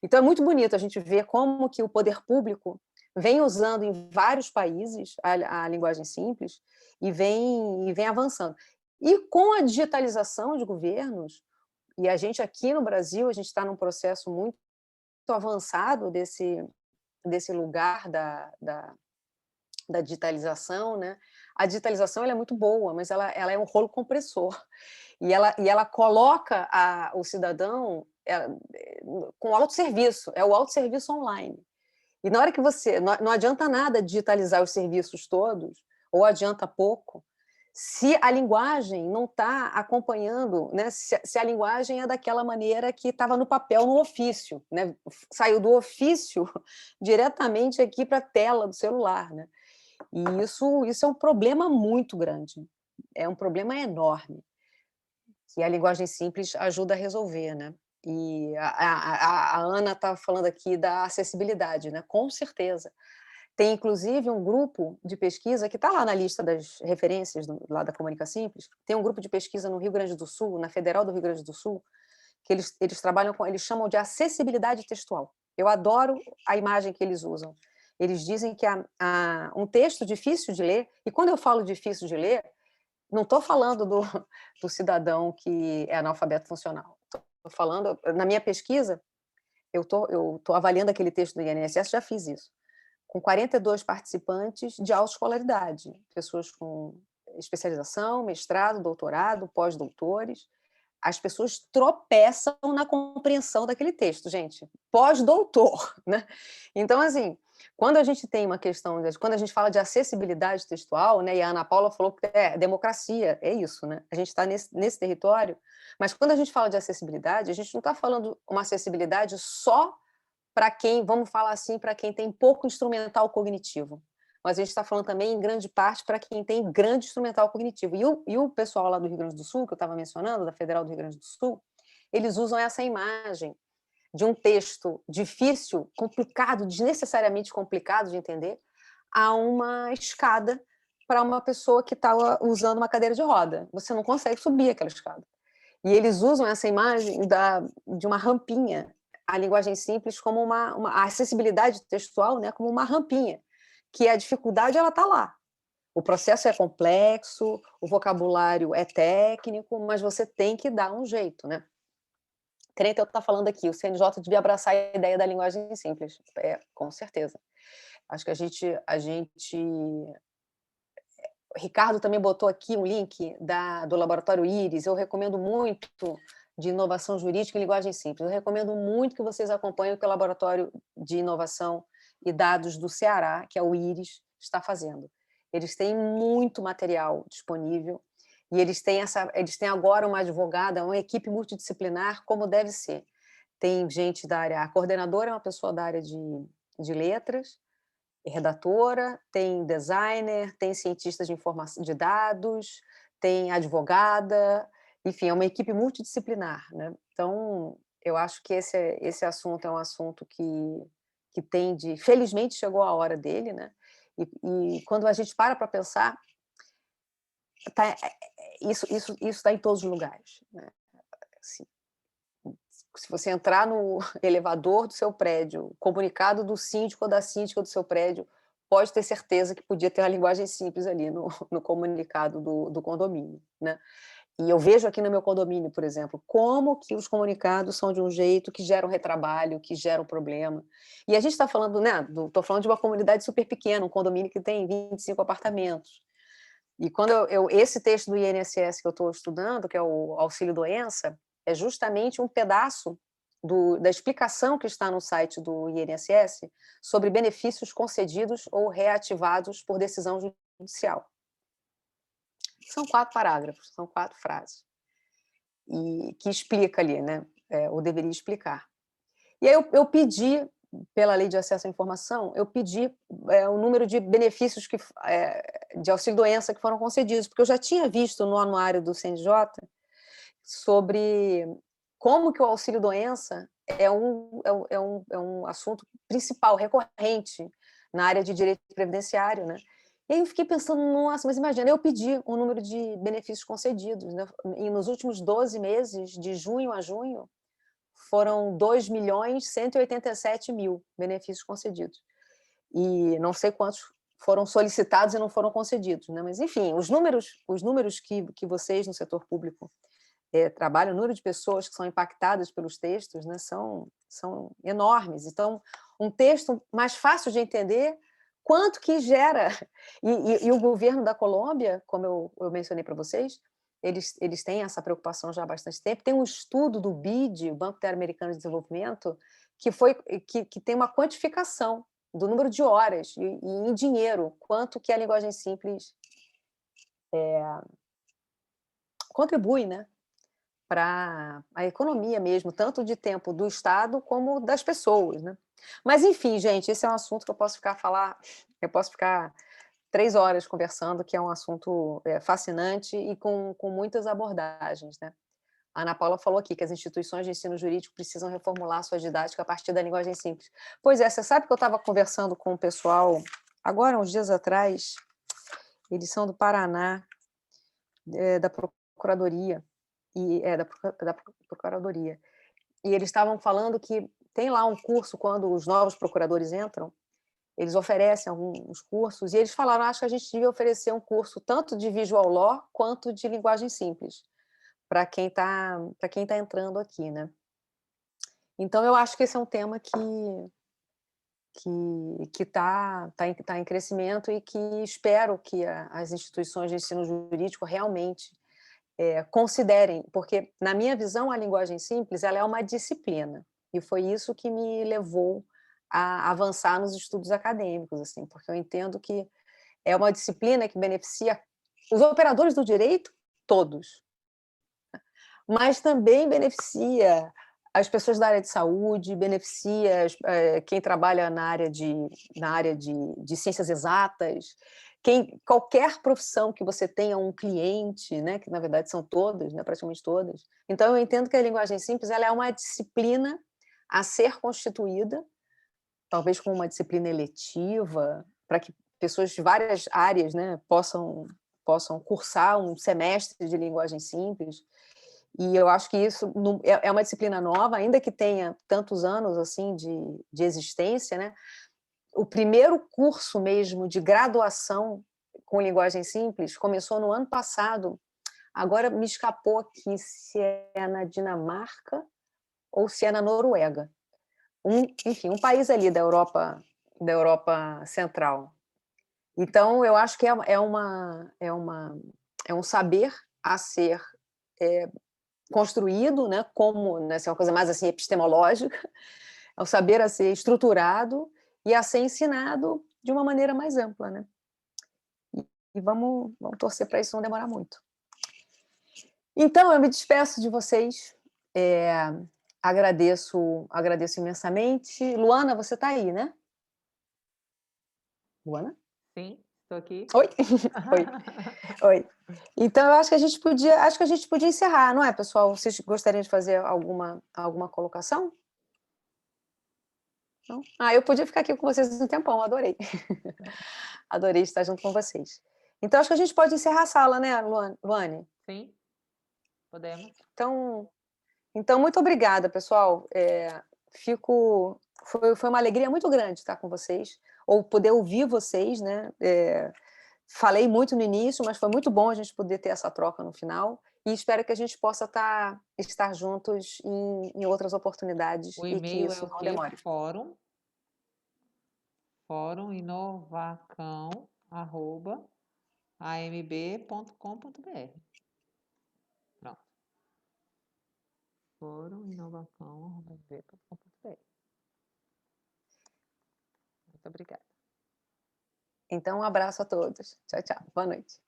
Então, é muito bonito a gente ver como que o poder público vem usando em vários países a linguagem simples e vem avançando. E com a digitalização de governos, e a gente aqui no Brasil, a gente está num processo muito avançado desse lugar da digitalização, né? A digitalização ela é muito boa, mas ela é um rolo compressor. E ela coloca o cidadão com autosserviço, é o autosserviço online. E na hora que você... Não adianta nada digitalizar os serviços todos, ou adianta pouco, se a linguagem não está acompanhando, né? Se a linguagem é daquela maneira que estava no papel, no ofício, né? Saiu do ofício diretamente aqui para a tela do celular, né? E isso é um problema muito grande, é um problema enorme, que a linguagem simples ajuda a resolver, né? E a Ana está falando aqui da acessibilidade, né? Com certeza. Tem, inclusive, um grupo de pesquisa que está lá na lista das referências lá da Comunica Simples. Tem um grupo de pesquisa no Rio Grande do Sul, na Federal do Rio Grande do Sul, que eles trabalham com, eles chamam de acessibilidade textual. Eu adoro a imagem que eles usam. Eles dizem que um texto difícil de ler, e quando eu falo difícil de ler, não estou falando do cidadão que é analfabeto funcional. Estou falando, na minha pesquisa, eu tô avaliando aquele texto do INSS, já fiz isso. com 42 participantes de autoescolaridade, pessoas com especialização, mestrado, doutorado, pós-doutores. As pessoas tropeçam na compreensão daquele texto, gente. Pós-doutor, né? Então, assim, quando a gente tem uma questão, quando a gente fala de acessibilidade textual, né, e a Ana Paula falou que é democracia, é isso, né? A gente está nesse território, mas quando a gente fala de acessibilidade, a gente não está falando uma acessibilidade só para quem, vamos falar assim, para quem tem pouco instrumental cognitivo. Mas a gente está falando também, em grande parte, para quem tem grande instrumental cognitivo. E o pessoal lá do Rio Grande do Sul, que eu estava mencionando, da Federal do Rio Grande do Sul, eles usam essa imagem de um texto difícil, complicado, desnecessariamente complicado de entender, a uma escada para uma pessoa que estava usando uma cadeira de roda. Você não consegue subir aquela escada. E eles usam essa imagem de uma rampinha, a linguagem simples, como a acessibilidade textual, né, como uma rampinha, que a dificuldade ela está lá. O processo é complexo, o vocabulário é técnico, mas você tem que dar um jeito, né? Creio está falando aqui, o CNJ devia abraçar a ideia da linguagem simples. Com certeza. Acho que a gente... O Ricardo também botou aqui um link do Laboratório Íris. Eu recomendo muito, de inovação jurídica em linguagem simples. Eu recomendo muito que vocês acompanhem o que o Laboratório de Inovação e Dados do Ceará, que é o Íris, está fazendo. Eles têm muito material disponível e eles têm agora uma advogada, uma equipe multidisciplinar, como deve ser. Tem gente da área... A coordenadora é uma pessoa da área de letras, redatora, tem designer, tem cientista de informação de dados, tem advogada, enfim, é uma equipe multidisciplinar, né? Então, eu acho que esse assunto é um assunto que tende... Felizmente chegou a hora dele, né? E quando a gente para pensar, isso está em todos os lugares, né? Assim, se você entrar no elevador do seu prédio, comunicado do síndico ou da síndica do seu prédio, pode ter certeza que podia ter uma linguagem simples ali no comunicado do condomínio, né? E eu vejo aqui no meu condomínio, por exemplo, como que os comunicados são de um jeito que geram retrabalho, que geram problema. E a gente está falando, né? Estou falando de uma comunidade super pequena, um condomínio que tem 25 apartamentos. E quando esse texto do INSS que eu estou estudando, que é o auxílio-doença, é justamente um pedaço da explicação que está no site do INSS sobre benefícios concedidos ou reativados por decisão judicial. São 4 parágrafos, são 4 frases, e que explica ali, né? Ou deveria explicar. E aí eu pedi, pela Lei de Acesso à Informação, eu pedi o número de benefícios de auxílio-doença que foram concedidos, porque eu já tinha visto no anuário do CNJ sobre como que o auxílio-doença é um assunto principal, recorrente, na área de direito previdenciário, né? E aí eu fiquei pensando, nossa, mas imagina, eu pedi o número de benefícios concedidos, né? E nos últimos 12 meses, de junho a junho, foram 2.187.000 benefícios concedidos. E não sei quantos foram solicitados e não foram concedidos, né? Mas, enfim, os números que vocês, no setor público, trabalham, o número de pessoas que são impactadas pelos textos, né, são enormes. Então, um texto mais fácil de entender, quanto que gera... E o governo da Colômbia, como eu mencionei para vocês, eles têm essa preocupação já há bastante tempo. Tem um estudo do BID, o Banco Interamericano de Desenvolvimento, que tem uma quantificação do número de horas e em dinheiro, quanto que a linguagem simples contribui, né, para a economia mesmo, tanto de tempo do Estado como das pessoas, né? Mas, enfim, gente, esse é um assunto que eu posso ficar 3 horas conversando, que é um assunto fascinante e com muitas abordagens, né? A Ana Paula falou aqui que as instituições de ensino jurídico precisam reformular sua didática a partir da linguagem simples. Pois é, você sabe que eu estava conversando com o pessoal, agora, uns dias atrás, eles são do Paraná, da Procuradoria, da Procuradoria, e eles estavam falando que tem lá um curso, quando os novos procuradores entram, eles oferecem alguns cursos, e eles falaram, acho que a gente devia oferecer um curso tanto de visual law quanto de linguagem simples, para quem tá entrando aqui, né? Então, eu acho que esse é um tema que está em crescimento e que espero que as instituições de ensino jurídico realmente considerem, porque, na minha visão, a linguagem simples ela é uma disciplina, e foi isso que me levou a avançar nos estudos acadêmicos, assim, porque eu entendo que é uma disciplina que beneficia os operadores do direito, todos, mas também beneficia as pessoas da área de saúde, beneficia quem trabalha na área de ciências exatas, qualquer profissão que você tenha um cliente, né, que na verdade são todas, né, praticamente todas. Então eu entendo que a linguagem simples ela é uma disciplina a ser constituída, talvez com uma disciplina eletiva, para que pessoas de várias áreas, né, possam cursar um semestre de linguagem simples. E eu acho que isso é uma disciplina nova, ainda que tenha tantos anos assim de existência, né? O primeiro curso mesmo de graduação com linguagem simples começou no ano passado. Agora me escapou aqui se é na Dinamarca ou se é na Noruega. Enfim, um país ali da Europa Central. Então, eu acho que é um saber a ser construído, né, como, né, é uma coisa mais assim epistemológica, é o saber a ser estruturado e a ser ensinado de uma maneira mais ampla, né? E vamos torcer para isso não demorar muito. Então, eu me despeço de vocês, agradeço imensamente. Luana, você está aí, né? Luana? Sim, estou aqui. Oi? Oi. Então, eu acho que a gente podia encerrar, não é, pessoal? Vocês gostariam de fazer alguma colocação? Não? Eu podia ficar aqui com vocês um tempão, adorei. Adorei estar junto com vocês. Então, acho que a gente pode encerrar a sala, né, Luane? Sim, podemos. Então muito obrigada, pessoal. Foi uma alegria muito grande estar com vocês, ou poder ouvir vocês, né? Falei muito no início, mas foi muito bom a gente poder ter essa troca no final, e espero que a gente possa estar juntos em outras oportunidades O e que e-mail isso é o não quê? demore. fóruminovacão@amb.com.br. Pronto. fóruminovacão@amb.com.br. Muito obrigada. Então, um abraço a todos. Tchau, tchau. Boa noite.